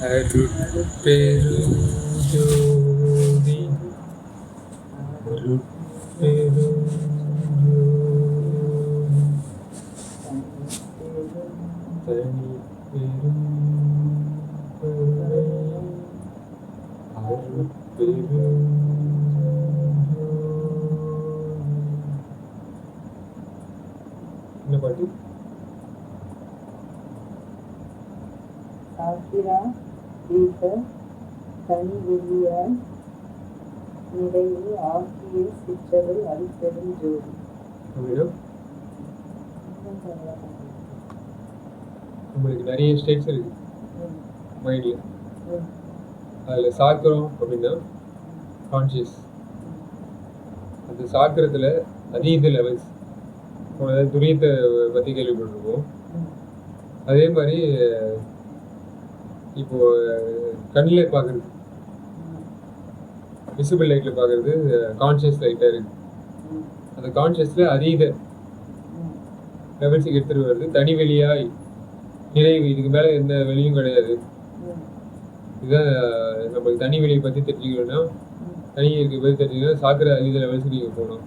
அருட்பெருஞ்சோதி அருட்பெருஞ்சோதி தனிப்பெரும் கருணை அருட்பெருஞ்சோதி. என்ன பாட்டு? சாத்திரா தீப தனி வெளியாய் நிறைவு ஆக்கிய சிற்றவை அருட்பெரும் ஜோதி. உங்களுக்கு நிறைய ஸ்டேட்ஸ் இருக்கு மைண்ட்ல. அதுல சாக்கிரம் அப்படின்னா கான்சியஸ். அந்த சாக்கிரத்துல அதீத லெவல்ஸ், துரியத்தை பத்தி கேள்விப்பட்டிருக்கோம். அதே மாதிரி இப்போ கண்ணில் பார்க்குறது, விசிபிள் லைட்டில் பார்க்குறது கான்ஷியஸ் லைட்டாக இருக்கு. அந்த கான்ஷியஸில் அதீத லெவல்ஸுக்கு எடுத்துகிட்டு வருது. தனி வெளியாய் நிறைவு, இதுக்கு மேலே எந்த வெளியும் கிடையாது. இதுதான் நம்மளுக்கு தனி வெளியை பற்றி தெரிஞ்சுக்கணும்னா, தனி இருக்க பற்றி தெரிஞ்சுக்கணும், சாக்கிர அதீத லெவல்ஸுக்கு நீங்கள் போகணும்.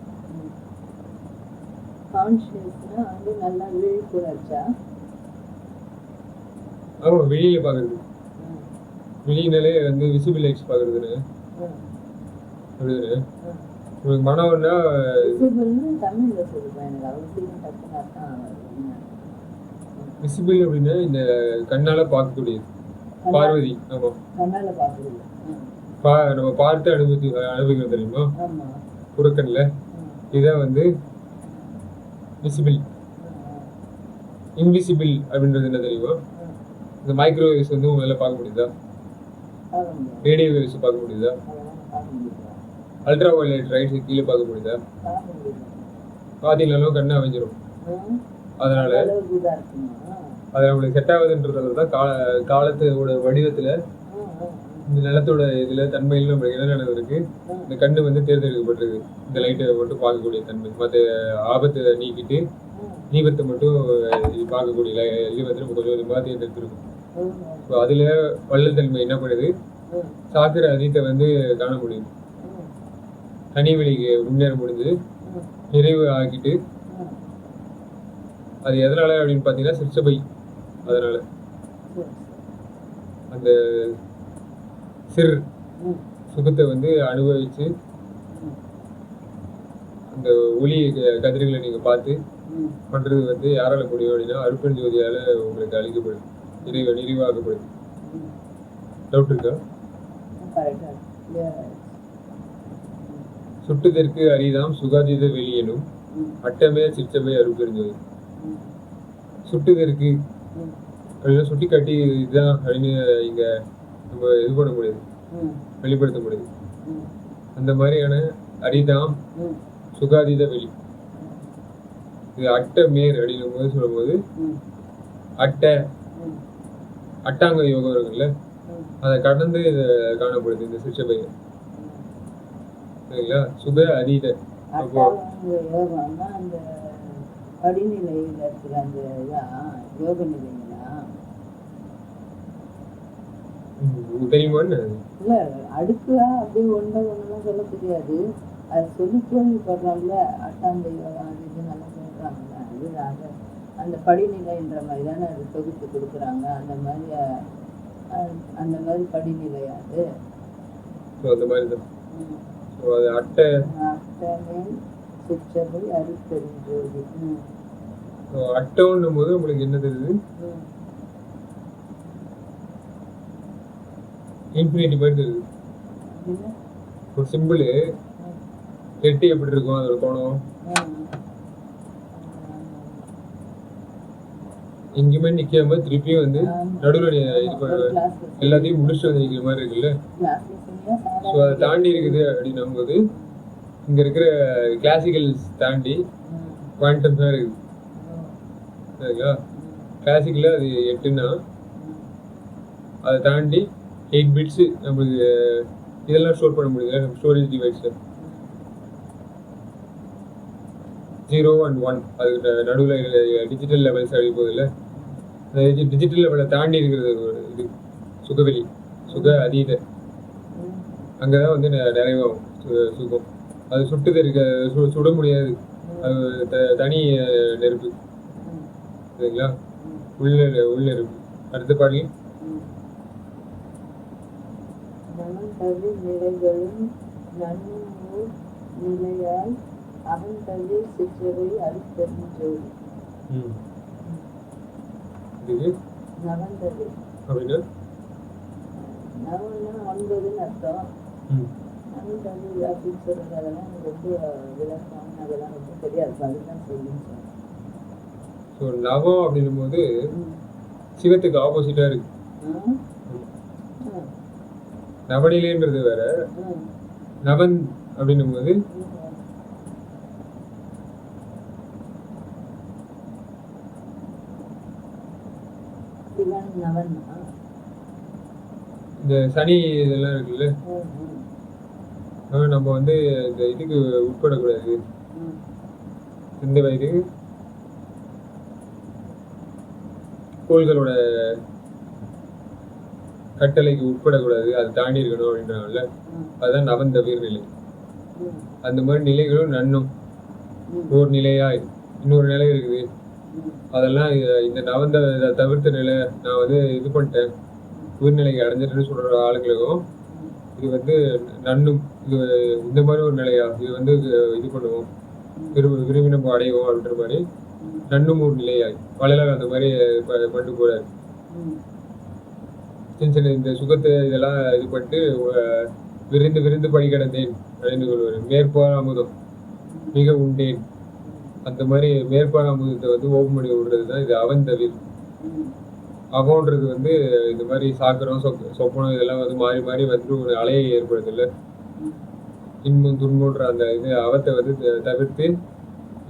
ஆமாம், வெளியில் பார்க்குறது, வெளியினாலே வந்து விசிபிள் லைட்ஸ் பார்க்குறதுன்னு அப்படிதானே. உங்களுக்கு மனம்னா விசிபிள் அப்படின்னா இந்த கண்ணால பார்க்கக்கூடியது, பார்வதி. ஆமா, நம்ம பார்த்து அனுபவிக்கிறோம் தெரியுமா, புறக்கண்ணில். இதான் வந்து விசிபிள். இன்விசிபிள் அப்படின்றது என்ன தெரியுமா? இந்த மைக்ரோவேவ்ஸ் வந்து உங்களால பார்க்க முடியுதா? ரேடியோ வேவ்ஸ் பார்க்க முடியுதா? அல்ட்ரா வயலட் ரைட்ஸ் கீழே பார்க்க முடியுதா? பார்த்தீங்கனாலும் கண்ணை அமைஞ்சிரும். அதனால அது நம்மளுக்கு செட் ஆகுதுன்றதால தான் காலத்தோட வடிவத்துல, இந்த நிலத்தோட இதுல தன்மையில நம்மளுக்கு என்ன நடந்திருக்கு, இந்த கண்ணு வந்து தேர்ந்தெடுக்கப்பட்டிருக்கு. இந்த லைட்டை மட்டும் பார்க்கக்கூடிய தன்மை, மற்ற ஆபத்தை நீக்கிட்டு தீபத்தை மட்டும் பார்க்கக்கூடிய இது வந்து நம்ம கொஞ்சம் கொஞ்சமாக தேர்ந்தெடுத்துருக்கோம். ஸோ அதுல வள்ளல் தன்மை என்ன பண்ணுது, சாக்கிர அதீத்தை வந்து காண முடியுது. தனி வெளிக்கு முன்னேற முடிஞ்சு நிறைவு ஆக்கிட்டு. அது எதனால அப்படின்னு பார்த்தீங்கன்னா சிற்சபை. அதனால அந்த சிறு சுகத்தை வந்து அனுபவிச்சு அந்த ஒளி கதிர்களை நீங்க பார்த்து பண்றது வந்து யாரால முடியும் அப்படின்னா அருட்பெரும் ஜோதியால உங்களுக்கு அளிக்கப்படுது, நிறைவாக்கப்படுது. டவுட் இருக்கா? சுட்டுதற்கு அரிதாம் சுகாதீத வெளியனும் அட்டமே சிற்சபை அருட்பெருஞ்சோதி. சுட்டுதற்கு அப்படின்னா சுட்டி காட்டி இதுதான் அப்படின்னு இங்க நம்ம இது பண்ண முடியாது, வெளிப்படுத்த முடியாது. அந்த மாதிரியான அரிதாம் சுகாதீத வெளி. இது அட்ட மேர் அப்படின்னும் போது சொல்லும் போது அட்டாங்க யோகம் இருக்குல்ல, அதை கடந்து இதை காணப்படுது இந்த சிற்சபை. சரிங்களா? சுக அதீத தெரியுமான்னு இல்ல, அடுக்கா அப்படியே ஒன்றுலாம் சொல்ல தெரியாது. அது சொல்லி கேள்விப்படுறோம்ல, அட்டாங்க யோகம் அது இது நல்லா சொல்றாங்கல்ல, அது அந்த படிநிலைன்ற மாதிரி தானே அது தொகுத்து கொடுக்குறாங்க. அந்த மாதிரி படிநிலையாது. அந்த மாதிரி தான். அது அட்டமே சிற்றபை அருட்பெரும் ஜோதி. அட்டோன்னும் போது உங்களுக்கு என்ன தெரியுது? இன்ஃபினிட்டி மாதிரி தெரியுது. ஒரு சிம்பிள் எட்டு எப்படி இருக்கும் அதோட கோணம், எங்கேயுமே நிக்காம திருப்பியும் வந்து நடுவில் இது பண்ணுவேன், எல்லாத்தையும் முடிச்சுட்டு வந்து நிற்கிற மாதிரி இருக்குல்ல. ஸோ அதை தாண்டி இருக்குது அப்படின்னும் போது இங்க இருக்கிற கிளாசிக்கல்ஸ் தாண்டி குவாண்டம் தான் இருக்குது. சரிங்களா? கிளாசிக்கல்ல அது 8ன்னா அதை தாண்டி 8 பிட்ஸ் நம்மளுக்கு இதெல்லாம் ஸ்டோர் பண்ண முடியுது. நம்ம ஸ்டோரேஜ் டிவைஸ்ல 0 and 1 அதுக்கு நடுவில் டிஜிட்டல் லெவல்ஸ் அப்படி போகுது இல்லை. டிஜிட்டல் லெவலை தாண்டி இருக்கிறது ஒரு இது சுகவெளி, சுக அதீத. அங்கதான் வந்து நிறைவாகும் சுகம். அது சுட்டுது இருக்க சுட முடியாது, அது தனி நெருப்பு. சரிங்களா? உள்ள நெருப்பு. அடுத்த பாடல். நவந்தது நிறைகளும் நன்னூர் நிலையால் அவந்தது சிற்றவை அறுத்தெறிஞ்சோடி. இது நவந்தது அப்படின்னா நவன்னா 9ன்னு அர்த்தம். நவந்தது அப்படின்னு சொல்றது அதெல்லாம் எனக்கு ரொம்ப விளக்கம், அதெல்லாம் ரொம்ப தெரியாது, அதுதான் சொல்லுன்னு சொன்னேன். ஸோ நவம் அப்படின்னும் போது சிவத்துக்கு ஆப்போசிட்டா இருக்கு. நவநிலைன்றது வேற, நவன் அப்படின்னும் போது இந்த சனி இதெல்லாம் இருக்குல்ல, நம்ம வந்து இந்த இதுக்கு உட்படக்கூடாது. இந்த வயது கோள்களோட கட்டளைக்கு உட்படக்கூடாது, அது தாண்டி இருக்கணும் அப்படின்றாங்கல்ல, அதுதான் நவந்தவீர் நிலை. அந்த மாதிரி நிலைகளும் நன்னும் ஒரு நிலையாய் இன்னொரு நிலை இருக்குது. அதெல்லாம் இந்த நவந்த தவிர்த்த நிலை நான் வந்து இது பண்ணிட்டேன், உயிர்நிலைக்கு அடைஞ்சிட்டுன்னு சொல்ற ஆளுங்களுக்கும் இது வந்து நன்னும், இது இந்த மாதிரி ஒரு நிலையா, இது வந்து இது பண்ணுவோம், விரும்பி நம்ம அடைவோம் அப்படின்ற மாதிரி நன்னும் ஒரு நிலையாய் வள்ளலார் அந்த மாதிரி பண்ணிட்டு போறாரு. சின்ன சின்ன இந்த சுகத்தை இதெல்லாம் இது பண்ணிட்டு விருந்து விருந்து பணி கிடந்தேன் அப்படின்னு சொல்லுவாரு. மேற்பார் அமுதம் மிக உண்டேன், அந்த மாதிரி மேற்பார் அமுதத்தை வந்து ஓபன் பண்ணி விடுறதுதான் இது அவந்தவில். அவன்றது வந்து இந்த மாதிரி சாக்கரம் சொப்பனம் இதெல்லாம் வந்து மாறி மாறி வந்து ஒரு அலையை ஏற்படுது இல்லை, இன்பம் துன்பம்ன்ற அந்த இது அவத்தை வந்து தவிர்த்து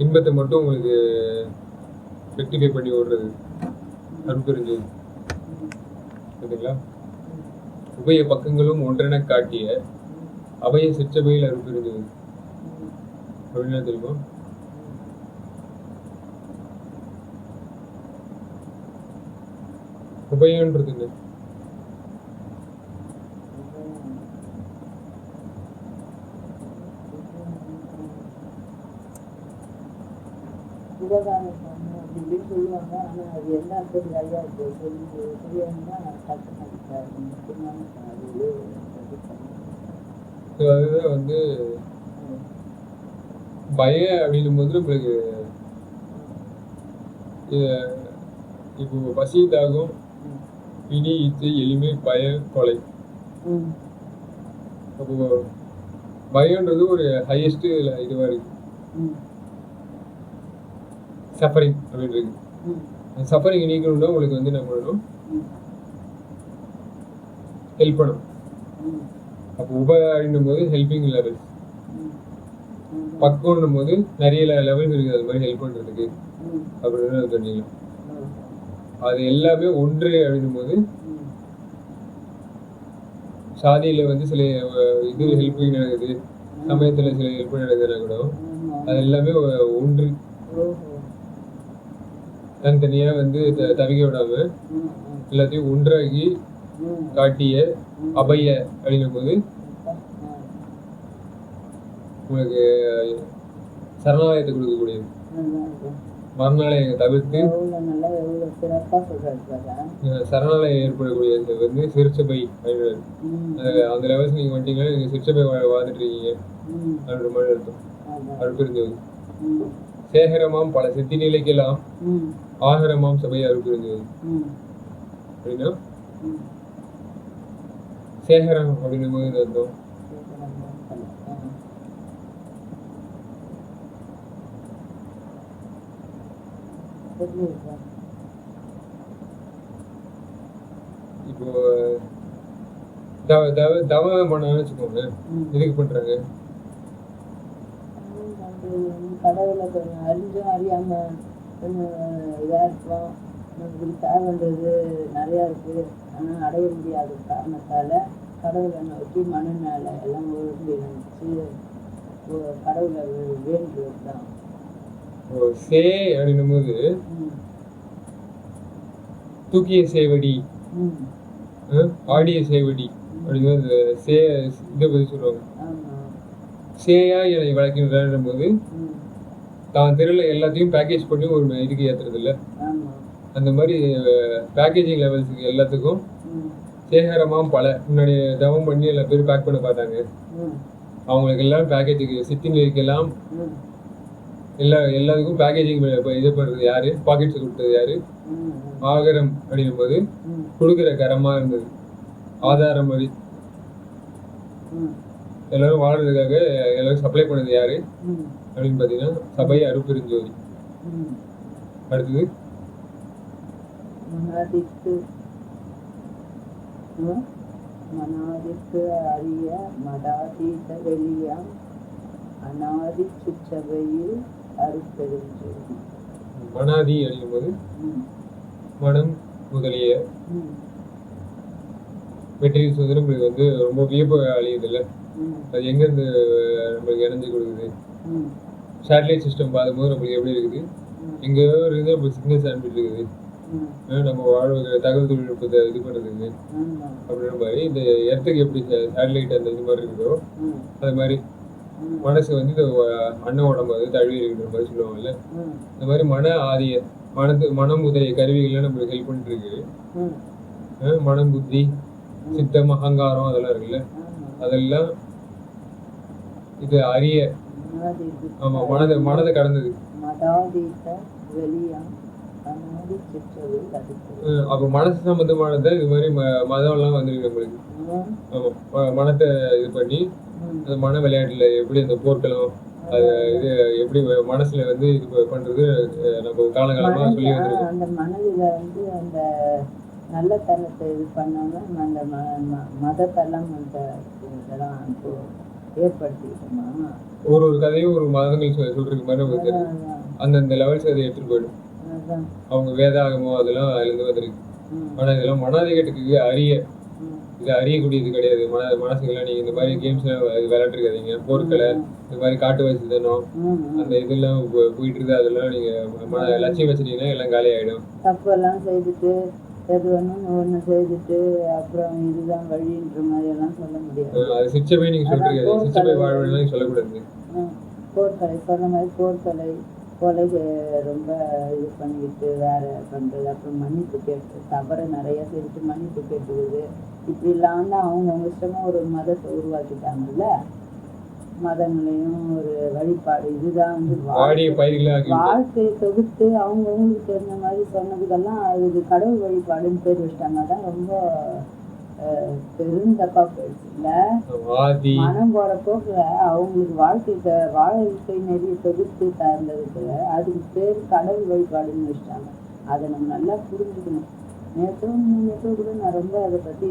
இன்பத்தை மட்டும் உங்களுக்கு ரெக்டிஃபை பண்ணி விடுறது அன்புரிஞ்சது. சரிங்களா? உபய பக்கங்களும் ஒன்றென காட்டிய அவைய சிற்றபையில் அருள்புரிந்தது அப்படின்னா தெரியுமா? உபயன்றது என்ன? அப்படின்னு சொல்லுவாங்க. ஆனா அது என்ன அர்த்தம் நிறையா இருக்கு, புரியணும்னா அதுதான் வந்து பய அப்படின்னும் போது நம்மளுக்கு இப்போ பசி தாகம் பிணி இச்சை எளிமை பய கொலை. அப்போ பயன்றது ஒரு ஹையஸ்ட் இதுவா இருக்கு, சஃபரிங் அப்படின்னு இருக்கு. அந்த சஃபரிங் நீக்கணும்னா உங்களுக்கு வந்து என்ன பண்ணணும், ஹெல்ப் பண்ணணும். அப்போ அப்படின்னும் போது ஹெல்பிங் லெவல்ஸ், பக்கம்னும் போது நிறைய லெவல்ஸ் இருக்குது அது மாதிரி ஹெல்ப் பண்றதுக்கு அப்படின்னு தெரிஞ்சுக்கலாம். அது எல்லாமே ஒன்று அப்படின்னும் போது சாதியில வந்து சில இது ஹெல்ப்பிங் நடக்குது, சமயத்துல சில ஹெல்ப் நடக்குதுன்னா கூட அது எல்லாமே ஒன்று, தனித்தனியா வந்து தவிக்க விடாம எல்லாத்தையும் ஒன்றாகி காட்டிய அபய அப்படிங்கும் போது உங்களுக்கு சரணாலயத்தை கொடுக்கக்கூடியது. மரணாலயத்தை தவிர்த்து சரணாலயம் ஏற்படக்கூடியது வந்து சிறுச்சபை அப்படின்றது. அந்த லெவல்ஸ் நீங்க வந்துட்டீங்கன்னா நீங்க சிறுச்சபை வாழ்ந்துட்டு இருக்கீங்க அப்படின்ற மாதிரி அர்த்தம். அருள்புரிந்தது. சேகரமாம் பல சித்தி நிலைக்கெல்லாம் ஆகரமாம் சபை அருள்புரிந்தது அப்படின்னா சேகரம் அப்படின்னும் போது அர்த்தம் இப்போ தவம் பண்ணான்னு வச்சுக்கோங்க, எதுக்கு பண்றாங்க? கடவுளை கொஞ்சம் அறிஞ்சும் அறியாம கொஞ்சம் இதா இருக்கும், நமக்கு தேவைன்றது நிறையா இருக்கு, ஆனால் அடைய முடியாத காரணத்தால கடவுளை நோக்கி மனநாள எல்லாம் ஒழுங்கு நினைச்சு கடவுளை வேண்டுறது தான். சே அப்படின்னும் போது தூக்கிய சேவடி ஆடிய சேவடி அப்படிங்கிற அந்த இதை பற்றி சொல்லுவாங்க. ஆமா. சேயா என்னை வளர்க்கின்றான் போது ம். தான் தெருவில் எல்லாத்தையும் பேக்கேஜ் பண்ணி ஒரு இதுக்கு ஏத்துறது இல்ல. ஆமா. அந்த மாதிரி பேக்கேஜிங் லெவல்ஸுக்கு எல்லாத்துக்கும் ம். சேகரமாக பல முன்னாடி தவம் பண்ணி எல்லா பேரும் பேக் பண்ண பார்த்தாங்க. ம். அவங்களுக்கு எல்லாம் பேக்கேஜுக்கு சித்திங்களுக்கு எல்லாம் ம். எல்லாத்துக்கும் பேக்கேஜிங் இது பண்ணுறது யாரு, பாக்கெட்ஸ் கொடுத்தது யாரு, ம். ஆகரம் அப்படின்னும் போது ம். கொடுக்குற கரமா இருந்தது, ஆதாரம் மாதிரி ம். எல்லாரும் வாழ்றதுக்காக எல்லாரும் சப்ளை பண்ணது யாரு ம். அப்படின்னு பார்த்தீங்கன்னா சபை அருட்பெருஞ்சோதி. ம். அடுத்தது மனதிற்கு மனாதிற்கு அறிய மடாதீத வெளியாம் அநாதி சுச்சபையில் அருட்பெருஞ்சோதி. மனாதி அப்படின்னும் போது ம். மனம் முதலிய ம். மெட்டீரியல்ஸ் வந்து நம்மளுக்கு வந்து ரொம்ப வியப்பு அழியுது இல்லை. ம். அது எங்கேருந்து நம்மளுக்கு இணைஞ்சு கொடுக்குது. ம். சேட்டலைட் சிஸ்டம் பார்க்கும்போது நம்மளுக்கு எப்படி இருக்குது, எங்கேயோ இருந்து நம்மளுக்கு சிக்னல்ஸ் அனுப்பிட்டு இருக்குது. ம். நம்ம வாழ்வு தகவல் தொழில்நுட்பத்தை இது பண்ணுறதுக்கு ஆமா. அப்படின்ற மாதிரி இந்த இடத்துக்கு எப்படி சேட்டலைட் அந்த இது மாதிரி இருக்குதோ ம். அது மாதிரி ம். மனசு வந்து இந்த அன்ன உடம்பு வந்து தழுவி இருக்கிற மாதிரி சொல்லுவாங்கல்ல. ம். இந்த மாதிரி மனம் முதலிய கருவிகள்லாம் நம்மளுக்கு ஹெல்ப் பண்ணிட்டு இருக்கு. ம். மனம், புத்தி, சித்தம், அகங்காரம் அதெல்லாம் இருக்குல்ல, ஆமா. அதெல்லாம் இது அறிய. மனாதிற்கு ஆமா, மனதை கடந்தது. மடாதீத வெளியாம் அநாதி சுச்சபையில் அருட்பெருஞ்சோதி. அப்போ மனசு சம்பந்தமானதை இது மாதிரி மதம் எல்லாம் வந்துருக்கு நம்மளுக்கு. ம். ஆமா, மனத்தை இது பண்ணி ம். அந்த மன விளையாட்டுல எப்படி அந்த போர்க்களம் அது இது எப்படி மனசுல வந்து இது பண்றது நம்ம காலகாலமா சொல்லி வந்திருக்கோம். அந்த மனதில் வந்து அந்த நல்லத்தனத்தை இது பண்ணாம அந்த மதத்தெல்லாம் அந்த இதெல்லாம் இப்போ ஏற்படுத்திக்கிட்டோமா. ஒரு கதையும் ஒரு மதங்கள் சொல்றதுக்கு மாதிரி நமக்கு தெரியும். அந்தந்த லெவல்ஸ் அதை எடுத்துட்டு போயிடும். அதுதான். அவங்க வேதாகமோ அதெல்லாம் அதுல இருந்து வந்திருக்கு. ம். ஆனா இதெல்லாம் மனாதிகத்துக்கு அறிய, ம். இது அறியக்கூடியது கிடையாது. மனசுக்கெல்லாம் நீங்க இந்த மாதிரி கேம்ஸ் எல்லாம் விளையாட்டுருக்காதீங்க. போர்க்களை இந்த மாதிரி காட்டு வச்சுதனும் ம். அந்த இதெல்லாம் போயிட்டு இருக்கு. அதெல்லாம் நீங்க லட்சியம் வச்சுட்டீங்கன்னா எல்லாம் காலி ஆயிடும். தப்பெல்லாம் செய்துட்டு எது ஒன்று செய்துட்டு அப்புறம் இதுதான் வழின்ற மாதிரி எல்லாம் சொல்ல முடியாது. அது சிச்சபை நீங்க சொல்றீங்க, சிச்சபை வாழ்வுலாம் நீங்க சொல்லக்கூடாது. போர்க்கலை சொன்ன மாதிரி போர்க்கலை கொலை ரொம்ப இது பண்ணிக்கிட்டு வேற பண்ணுறது, அப்புறம் மன்னிப்பு கேட்டு தவறு நிறைய செய்துட்டு மன்னிப்பு கேட்டுக்குது. இப்படி இல்லாமல் அவங்கவுங்க இஷ்டமாக ஒரு மதத்தை உருவாக்கிட்டாங்கல்ல. மதங்களையும் ஒரு வழிபாடு இதுதான் வந்து வாழ்க்கையை தொகுத்து அவங்கவுங்களுக்கு தெரிஞ்ச மாதிரி சொன்னதுக்கெல்லாம் அதுக்கு கடவுள் வழிபாடுன்னு பேர் வச்சிட்டாங்க. அதான் ரொம்ப பெருந்தப்பா போயிடுச்சு இல்ல. மனம் போற போக்குல அவங்களுக்கு வாழ்க்கை நெறிய தொகுத்து தந்ததுக்கு அதுக்கு பேர் கடவுள் வழிபாடுன்னு வச்சிட்டாங்க. அதை நம்ம நல்லா புரிஞ்சுக்கணும். நேற்று கூட நான் ரொம்ப அதை பத்தி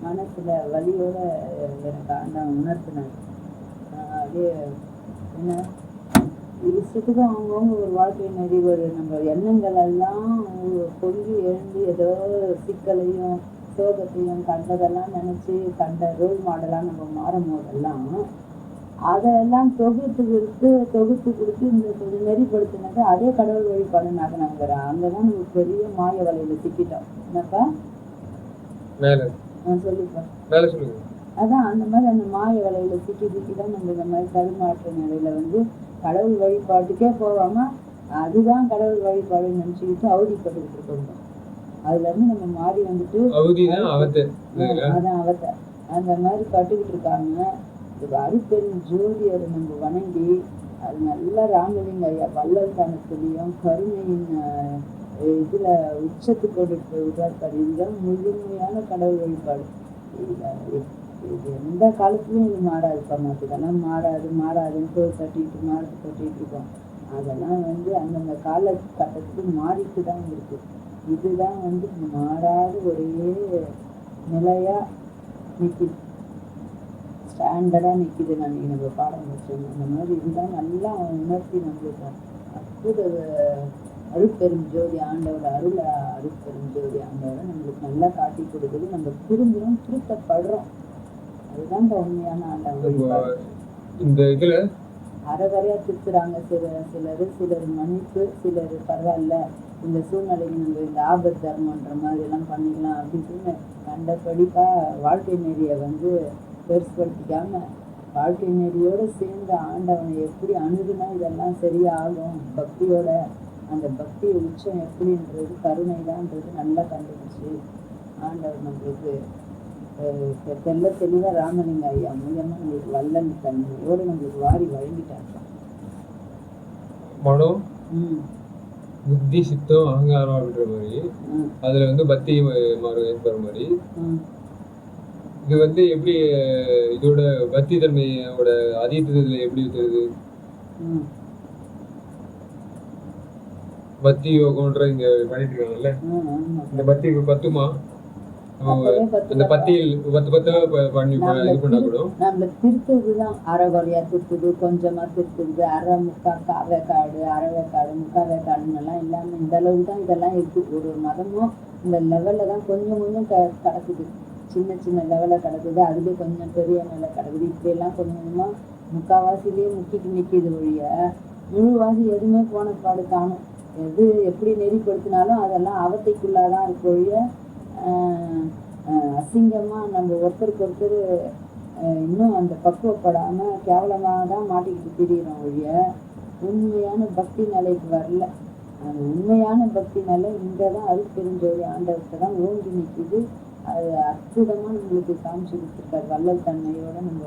மனசுல வலியோட எனக்கு ஆண்டவன் உணர்த்தினேன். அப்படியே என்ன இஷ்டத்துக்கும் அவங்கவுங்க ஒரு வாழ்க்கை நெறி ஒரு நம்ம எண்ணங்கள் எல்லாம் பொங்கி எழுந்து ஏதோ சிக்கலையும் சோகத்தையும் கண்டதெல்லாம் நினைச்சு கண்ட ரோல் மாடலாக நம்ம மாறும் போதெல்லாம் அதெல்லாம் தொகுத்து கொடுத்து இந்த நெறிப்படுத்தினது அதே கடவுள் வழிபாடு நாங்கள் அங்கதான் நம்ம பெரிய மாய வலையில சிக்கிட்டோம். என்னப்பா சொல்லிப்பேன். அதான் அந்த மாதிரி அந்த மாய வலையில சிக்கி தான் நம்ம இந்த மாதிரி தடுமாற்ற நிலையில வந்து கடவுள் வழிபாட்டுக்கே போகாம அதுதான் கடவுள் வழிபாடுன்னு நினைச்சுக்கிட்டு அவதிப்பட்டுக்கிட்டு இருக்கோம். அதுல இருந்து நம்ம மாறி வந்துட்டு அதான் அவத்தை அந்த மாதிரி பட்டுக்கிட்டு இருக்காங்க. இது அருட்பெரும் ஜோதியோட நம்ம வணங்கி அது நல்லா ராமலிங்க ஐயா வள்ளல் தனத்துலையும் கருணையின் இதுல உச்சத்துக்கு கொண்டுட்டு விடுறாரு. இதுதான் முழுமையான கடவுள் வழிபாடு. இது எந்த காலத்துலயும் இது மாறாதுப்பா. இதெல்லாம் மாறாதுன்னு தோல் கட்டிட்டு இருக்கோம். அதெல்லாம் வந்து அந்தந்த காலகட்டத்துக்கு மாறிட்டு தான் இருக்கு. இதுதான் வந்து மாறாத ஒரே நிலையா நிக்குது, ஸ்டாண்டர்டா நிக்குது. நம்ம பாடம் வச்சோம் அந்த மாதிரி இதுதான் நல்லா உணர்த்தி நம்மளுக்கு அற்புத அருட்பெரும் ஜோதி ஆண்டோட அருட்பெரும் ஜோதி ஆண்டோட நம்மளுக்கு நல்லா காட்டி கொடுக்குது. நம்ம புரிஞ்சுறோம், திருத்தப்படுறோம். அதுதான் உண்மையான ஆண்டவன். இந்த இதுல அறகுறையா திருத்துறாங்க சிலர் மன்னிப்பு, சிலர் பரவாயில்ல இந்த சூழ்நிலைக்கு நம்ம இந்த ஆபத் தர்மன்ற மாதிரி எல்லாம் பண்ணிக்கலாம் அப்படின்னு கண்டபடிப்பா வாழ்க்கை நெறியை பெருசுபடுத்திக்காம வாழ்க்கை நெறியோட சேர்ந்து ஆண்டவனை எப்படி அணுகுனா இதெல்லாம் சரியாகும் பக்தியோட, அந்த பக்தி உச்சம் எப்படின்றது கருணை தான்ன்றது நல்லா கண்டுபிடிச்சு ஆண்டவர் நம்மளுக்கு தெல்ல தெளிவாக ராமலிங்க ஐயா மூலமா நம்மளுக்கு வல்லன் தன்மையோடு நம்மளுக்கு வாரி வழங்கிட்டாங்க. மனம், புத்தி, சித்தம், அகங்காரம் அப்படின்ற மாதிரி அதுல பக்தி மாறுகிற மாதிரி இது எப்படி இதோட பக்தி தன்மையோட அதீதத்துல எப்படி இருக்கிறது? பக்தி யோகம்ன்ற இங்க பண்ணிட்டு இருக்காங்கல்ல, இந்த பக்தி பத்துமா? அந்த பத்தியில் பண்ணி இது பண்ணா கூட நம்ம திருத்துறதுதான் அறகுறையா திருத்துது, கொஞ்சமா திருத்துது, அரை முக்கா காவேக்காடு அறவேக்காடு முக்காவேக்காடுன்னு எல்லாம் இல்லாம இந்த அளவுக்கு தான் இதெல்லாம் இருக்கு. ஒரு மதமும் இந்த லெவல்ல தான் கொஞ்சம் கொஞ்சம் கிடக்குது, சின்ன சின்ன லெவல்ல கிடக்குது, அதுலேயே கொஞ்சம் பெரிய நிலை கிடக்குது. இப்படி எல்லாம் கொஞ்சம் கொஞ்சமா முக்காவாசிலேயே முக்கிட்டு நிற்கிது ஒழிய முழுவாசி எதுவுமே போன பாடு காணும். எது எப்படி நெறிப்படுத்தினாலும் அதெல்லாம் அவத்தைக்குள்ளாதான் இருக்கு ஒழிய அசிங்கமா நம்ம ஒருத்தருக்கு ஒருத்தர் இன்னும் அந்த பக்குவப்படாம கேவலமாக தான் மாட்டிக்கிட்டு திரியிறோம் ஒழிய உண்மையான பக்தி நிலைக்கு வரல. அந்த உண்மையான பக்தி நிலை இங்கே தான் அருட்பெருஞ்சோதி ஆண்டவர்கிட்ட தான் ஓங்கி நிற்கிது. அது அற்புதமா நம்மளுக்கு காமிச்சு கொடுத்துருக்காரு வள்ளல் தன்மையோட நம்ம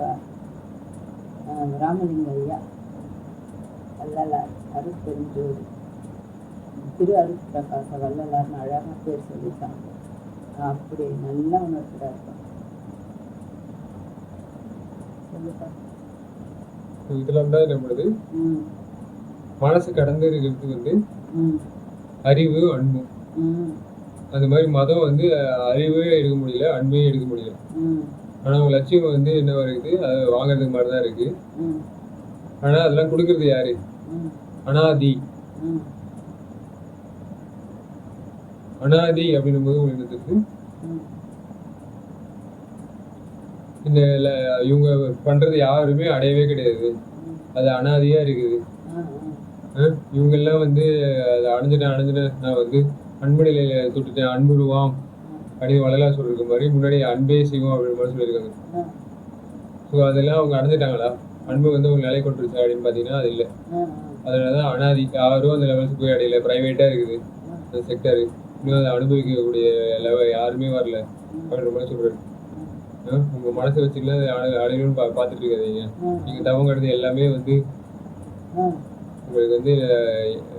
ராமலிங்க ஐயா வள்ளலார் அருட்பெருஞ்சோதி திரு அருட்பிரகாச வள்ளலார்னு அழகா பேர் சொல்லியிருக்காங்க. அப்படி நல்லா உணர்த்துறாரு. இதெல்லாம் தான் நம்மளது மனசு கடந்து இருக்கிறது அறிவு, அன்பு. அந்த மாதிரி மதம் அறிவே எடுக்க முடியல, அன்பே எடுக்க முடியல. ஆனா அவங்க லட்சியம் என்ன இருக்குது, அதை வாங்கறதுக்கு மாதிரிதான் இருக்கு. ஆனா அதெல்லாம் கொடுக்கறது யாரு? அனாதி. அனாதி அப்படின்னும் போது உங்களுக்கு இந்த இவங்க பண்றது யாருமே அடையவே கிடையாது, அது அனாதியா இருக்குது. இவங்க எல்லாம் அதை அடைஞ்சிட்டேன் நான் அன்பு நிலையில தொட்டுட்டேன், அன்புருவாம் அப்படின்னு வள்ளலார் சொல்லிருக்க மாதிரி முன்னாடி அன்பே செய்வோம் அப்படின்னு மாதிரி சொல்லியிருக்காங்க. ஸோ அதெல்லாம் அவங்க அடைஞ்சிட்டாங்களா? அன்பு அவங்க நிலை கொண்டுருச்சு அப்படின்னு பார்த்தீங்கன்னா அது இல்லை. அதனாலதான் அனாதி, யாரும் அந்த லெவல்ஸ் போய் அடையல, பிரைவேட்டா இருக்குது அந்த செக்டர். இன்னும் அதை அனுபவிக்கக்கூடிய லெவல் யாருமே வரல அப்படின்ற மாதிரி சொல்றாரு. உங்க மனசை வச்சுக்கலாம் அடையணும்னு பார்த்துட்டு இருக்காதீங்க. நீங்க தவங்கிறது எல்லாமே உங்களுக்கு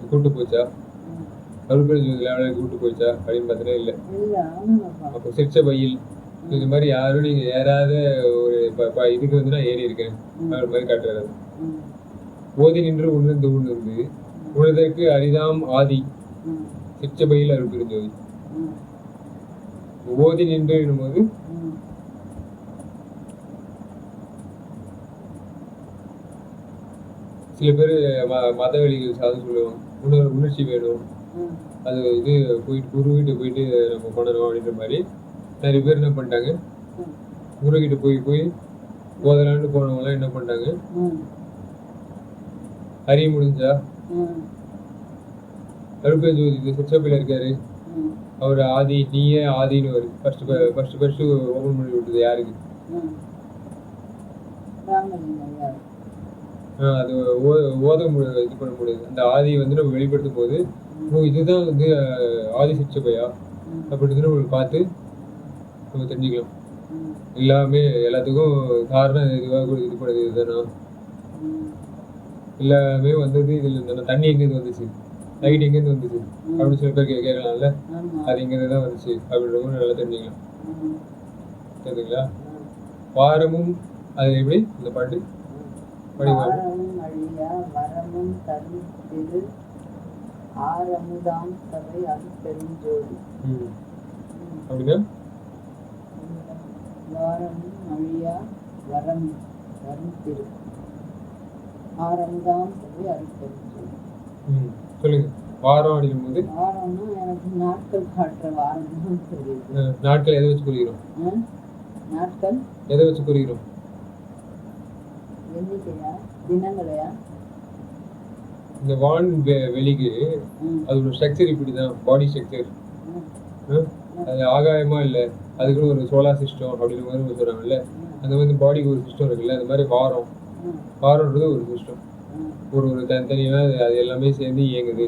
கூட்டு போச்சா, கூட்டு போச்சா அப்படின்னு பார்த்தீங்கன்னா இல்லை. அப்போ சிரிச்ச பையில் இந்த மாதிரி யாரும் நீங்க ஏறாத ஒரு இதுக்கு நான் ஏறி இருக்கேன் அப்படின்ற மாதிரி காட்டுறாரு. ஓதி நின்று உணர்ந்து உணர்ந்து உணர்தற்கு அரிதாம் ஆதி சிற்றபையில் அருட்பெருஞ்சோதி. ஓதி நின்று போது சில பேர் மத வழிகள் சாதம் சொல்லுவாங்க, உணர்ச்சி வேணும், அது போயிட்டு குருகிட்ட போயிட்டு நம்ம பண்ணணும் அப்படின்ற மாதிரி நிறைய பேர் என்ன பண்ணிட்டாங்க, குருகிட்ட போய் போதலான்னு போனவங்களாம் என்ன பண்ணிட்டாங்க, அறிய முடிஞ்சா அருட்பெருஞ்சோதி சிற்றபையில இருக்காரு அவர் ஆதி, நீயே ஆதின்னு வரு ஃபர்ஸ்ட் ஓபன் பண்ணி விட்டது யாருக்கு? அது ஓத இது பண்ண முடியாது. அந்த ஆதி நம்ம வெளிப்படுத்தும் போது இதுதான் ஆதி சிற்றபையா அப்படின்னு நம்மளுக்கு பார்த்து நம்ம தெரிஞ்சுக்கலாம். எல்லாமே எல்லாத்துக்கும் காரணம் இதுவாக இது பண்ணது இதுதானா, எல்லாமே இதுல தண்ணி எங்கேருந்து வந்துச்சு, லைட் எங்கேருந்து வந்துச்சு அப்படின்னு சில பேர் கேட்கலாம்ல, அது இங்கேருந்து தான் வந்துச்சு அப்படின்றவங்க நல்லா தெரிஞ்சுக்கலாம். தெரியுதுங்களா? வாரமும் அது எப்படி இந்த பாட்டு வாரமும் அழியா வரமும் தரும் திரு ஆரமுதாம் சபை அருட்பெருஞ்சோதி. அப்படின்னா வாரமும் அழியா வரம் தரும் திரு ஆரமுதாம் சபை அருட்பெருஞ்சோதி. சொல்லுங்க. வாரம் அப்படிங்கும் போது வாரம்னா எனக்கு நாட்கள் காட்டுற வாரம் தான் தெரியுது. நாட்கள் எதை வச்சு குறிக்கிறோம்? நாட்கள் எதை வச்சு குறிக்கிறோம்? எண்ணிக்கையா தினங்களையா? இந்த வான் வெளிக்கு அதோட ஸ்ட்ரக்சர் இப்படிதான், பாடி ஸ்ட்ரக்சர். அது ஆகாயமா இல்லை, அதுக்குன்னு ஒரு சோலார் சிஸ்டம் அப்படின்ற மாதிரி சொல்றாங்கல்ல, அந்த மாதிரி பாடிக்கு ஒரு சிஸ்டம் இருக்குல்ல, அந்த மாதிரி வாரம்ன்றது ஒரு சிஸ்டம். ஒரு தனித்தனியா அது எல்லாமே சேர்ந்து இயங்குது.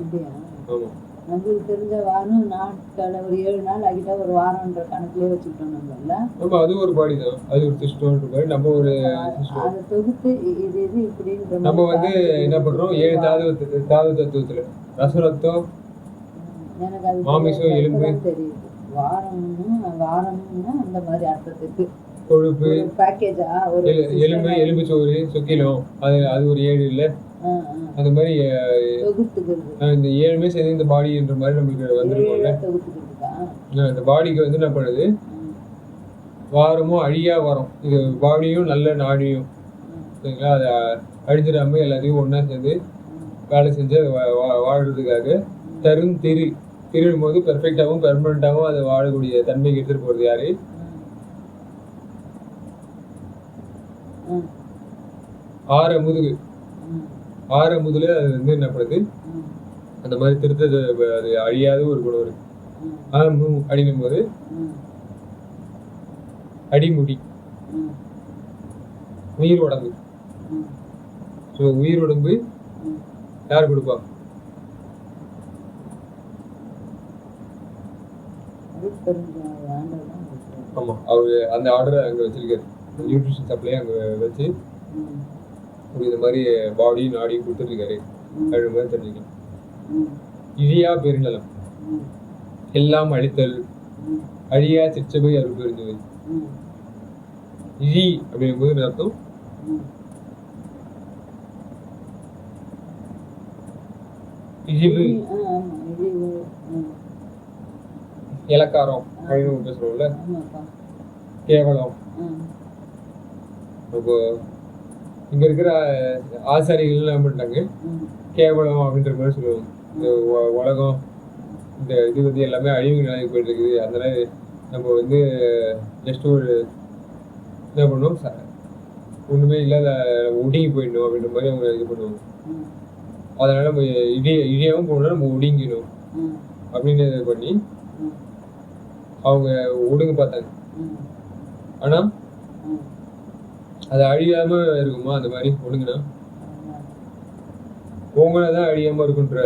ஆமா, நம்மளுக்கு தெரிஞ்ச வாரம் நாட்களை ஒரு 7 நாள் ஆகிட்டா ஒரு வாரம்ன்ற கணக்குலயே வச்சுக்கிட்டோம் நம்மள. ஆமா, அது ஒரு பாடி தான், அது ஒரு சிஸ்டம். நம்ம ஒரு அதை தொகுத்து இது இது இப்படின்ற நம்ம வந்து என்ன பண்றோம், 7 தாது தத்துவத்துல ரசரத்தம், எனக்கு அது மாமிசம், எலும்பு தெரியுது. வாரம்னா அந்த மாதிரி அர்த்தத்துக்கு கொழுப்பு பேக்கேஜா ஒரு எலும்பு சோறு சுக்கிலம், அது ஒரு 7 இல்ல, அந்த மாதிரி இந்த 7மே சேர்ந்து இந்த பாடின்ற மாதிரி நம்மளுக்கு வந்துருக்கோம்ல. இந்த பாடிக்கு வந்து என்ன பண்ணுது, வாரமும் அழியா வரும். இது பாடியும் நல்ல நாடியும் சரிங்களா, அதை அழிஞ்சிடாம எல்லாத்தையும் ஒன்னா சேர்ந்து வேலை செஞ்சு வாழ்றதுக்காக தரும் திருடும் போது பெர்ஃபெக்டாகவும் பெர்மனண்டாகவும் அதை வாழக்கூடிய தன்மைக்கு எடுத்துட்டு போறது யாரு? ஆற முதுல அது வந்து என்ன பண்ணுது, அந்த மாதிரி திருத்தது, அது அழியாத ஒரு குணம் இருக்கு. அடிக்கும் போது அடிமுடி, உயிர் உடம்பு. உயிர் உடம்பு யார் கொடுப்பா? ஆமா, அவரு அந்த ஆர்டரை அங்க வச்சிருக்காரு. நியூட்ரிஷன் சப்ளை அங்க வச்சு இந்த மாதிரி பாடி நாடி கொடுத்துருக்காரு. அது மாதிரி தெரிஞ்சுக்கலாம். இழியா பெருநலம், எல்லாம் அழித்தல், அழியா சிற்றபை அருள் பெருந்தவை. இழி அப்படிங்கும் போது அர்த்தம் இழிவு, இலக்காரம் அப்படின்னு பேசுறோம்ல, கேவலம். இப்போ இங்க இருக்கிற ஆசாரிகள் என்ன பண்ணிட்டாங்க, கேவலம் அப்படின்ற மாதிரி சொல்லுவாங்க. இந்த உலகம், இந்த இது வந்து எல்லாமே அழிவு நிலைக்கு போயிட்டு இருக்குது. அதனால நம்ம வந்து ஜஸ்ட் ஒரு என்ன பண்ணுவோம், ஒண்ணுமே இல்லாத ஒடுங்கி போயிடணும் அப்படின்ற மாதிரி அவங்க இது பண்ணுவாங்க. அதனால நம்ம இழியாவும் போகணும், நம்ம ஒடுங்கிடும் அப்படின்னு இது பண்ணி அவங்க ஒடுங்க பார்த்தாங்க. ஆனா அது அழியாம இருக்குமா? அந்த மாதிரி ஒடுங்கினா உங்களாதான் அழியாம இருக்குன்ற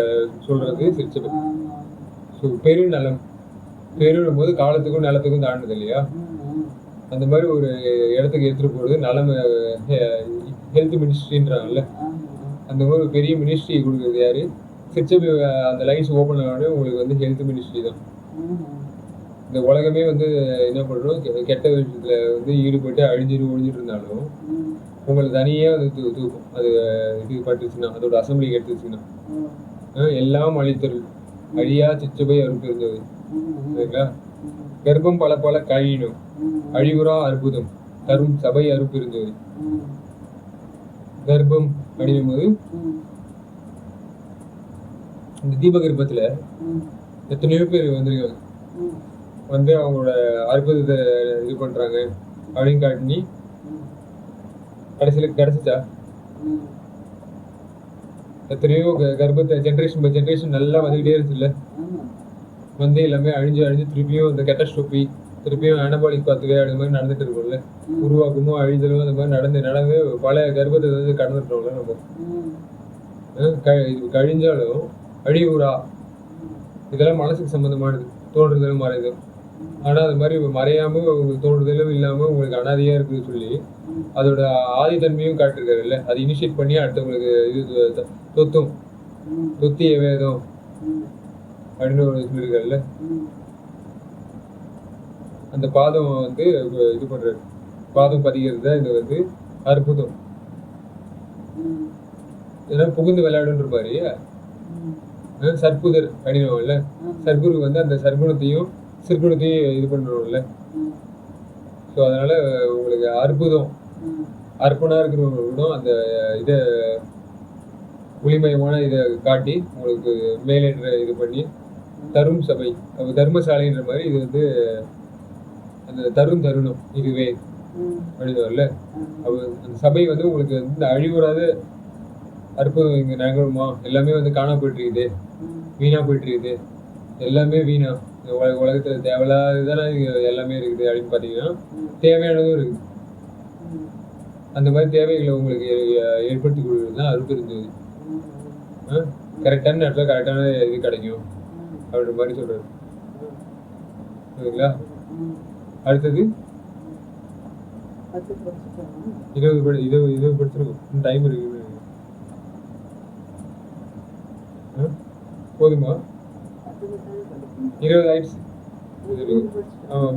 சொல்றது சிரிச்சபை. பெருநலம், பெருடும் போது காலத்துக்கும் நிலத்துக்கும் தாண்டது இல்லையா, அந்த மாதிரி ஒரு இடத்துக்கு எடுத்துட்டு போறது நலம். ஹெல்த் மினிஸ்ட்ரின்றாங்கல்ல, அந்த மாதிரி ஒரு பெரிய மினிஸ்ட்ரி கொடுக்குறது யாரு? சிரிச்சபை. அந்த லைன்ஸ் ஓப்பன் ஆனோடனே உங்களுக்கு வந்து ஹெல்த் மினிஸ்ட்ரி தான். இந்த உலகமே வந்து என்ன பண்றோம், கெட்ட விஷயத்துல வந்து ஈடுபட்டு ஒழிஞ்சிட்டு இருந்தாலும் உங்களுக்கு தனியே அது தூக்கும். அது இது பட்டுச்சுன்னா, அதோட அசம்பிளிக்கு எடுத்துச்சுன்னா, எல்லாம் அழித்தல், அழியா சிற்றபை அருள் இருந்தது சரிங்களா. கர்ப்பம் பல பல கழினும், அழிவுறா அற்புதம் தரும் சபை அருப்பு இருந்தது. கர்ப்பம் அப்படிங்கும் போது இந்த தீபகற்பத்துல எத்தனையோ பேர் வந்திருக்காங்க, வந்து அவங்களோட அற்புதத்தை இது பண்றாங்க அப்படின்னு காட்டி கடைசியில கிடைச்சிச்சா? எத்தனையோ கர்ப்பத்தை ஜென்ரேஷன் பை ஜென்ரேஷன் நல்லா வந்துகிட்டே இருந்துச்சு இல்ல, வந்து எல்லாமே அழிஞ்சு திருப்பியும் இந்த கெட்டஸ்ட்ரோபி, திருப்பியும் அனபாலிக் பாத்துவே அது மாதிரி நடந்துட்டு இருக்கும்ல. உருவாக்கமும் அழிதலும் அந்த மாதிரி நடந்து பல கர்ப்பத்தை வந்து கடந்துட்டோம்ல நம்ம. இது கழிஞ்சாலும் அழிவுறா, இதெல்லாம் மனசுக்கு சம்பந்தமானது, தோன்றுதலும் மறைதலும். ஆனா அது மாதிரி மறையாம உங்களுக்கு தோன்றுதலும் இல்லாம உங்களுக்கு அனாதையா இருக்குன்னு சொல்லி அதோட ஆதித்தன்மையும் காட்டிருக்காரு இல்ல. அது இனிஷியேட் பண்ணி அடுத்தவங்களுக்கு இது தொத்திய வேதம் அப்படின்னு ஒரு சொல்லியிருக்காருல்ல. அந்த பாதம் வந்து இது பண்றாரு, பாதம் பதிக்கிறது தான் இது வந்து அற்புதம். இதெல்லாம் புகுந்து விளையாடுன்ற மாதிரி சற்புதர் அப்படின்னுவாங்கல்ல. சர்க்குரு வந்து அந்த சர்க்குணத்தையும் சிற்குணத்தையும் இது பண்ணுறோம்ல. ஸோ அதனால உங்களுக்கு அற்புதம், அர்ப்பணா இருக்கிறவங்களும் அந்த இதை ஒளிமயமான இதை காட்டி உங்களுக்கு மேலேற்ற இது பண்ணி தரும் சபை, தர்மசாலைன்ற மாதிரி இது வந்து அந்த தருணம் இதுவே அப்படின்னு வரல. அப்ப அந்த சபை வந்து உங்களுக்கு வந்து இந்த அழிவுறாத அற்புதம் இங்க நகருமா, எல்லாமே வந்து காணா போயிட்டு இருக்குது, வீணா போயிட்டு இருக்குது, எல்லாமே வீணா, உலகத்துல தேவையில்லாததான எல்லாமே இருக்குது அப்படின்னு பாத்தீங்கன்னா தேவையானதும் இருக்குது. அந்த மாதிரி தேவைகளை உங்களுக்கு ஏற்படுத்தி கொடுக்குறது தான் அருட்பெருஞ்சோதி. கரெக்டான நேரத்துல கரெக்டான இது கிடைக்கும் அப்படின்ற மாதிரி சொல்றாரு. சரிங்களா? அடுத்தது 20 படிச்சிருக்கோம். டைம் இருக்கு. போதுமா? 20 ஆயிடுச்சு.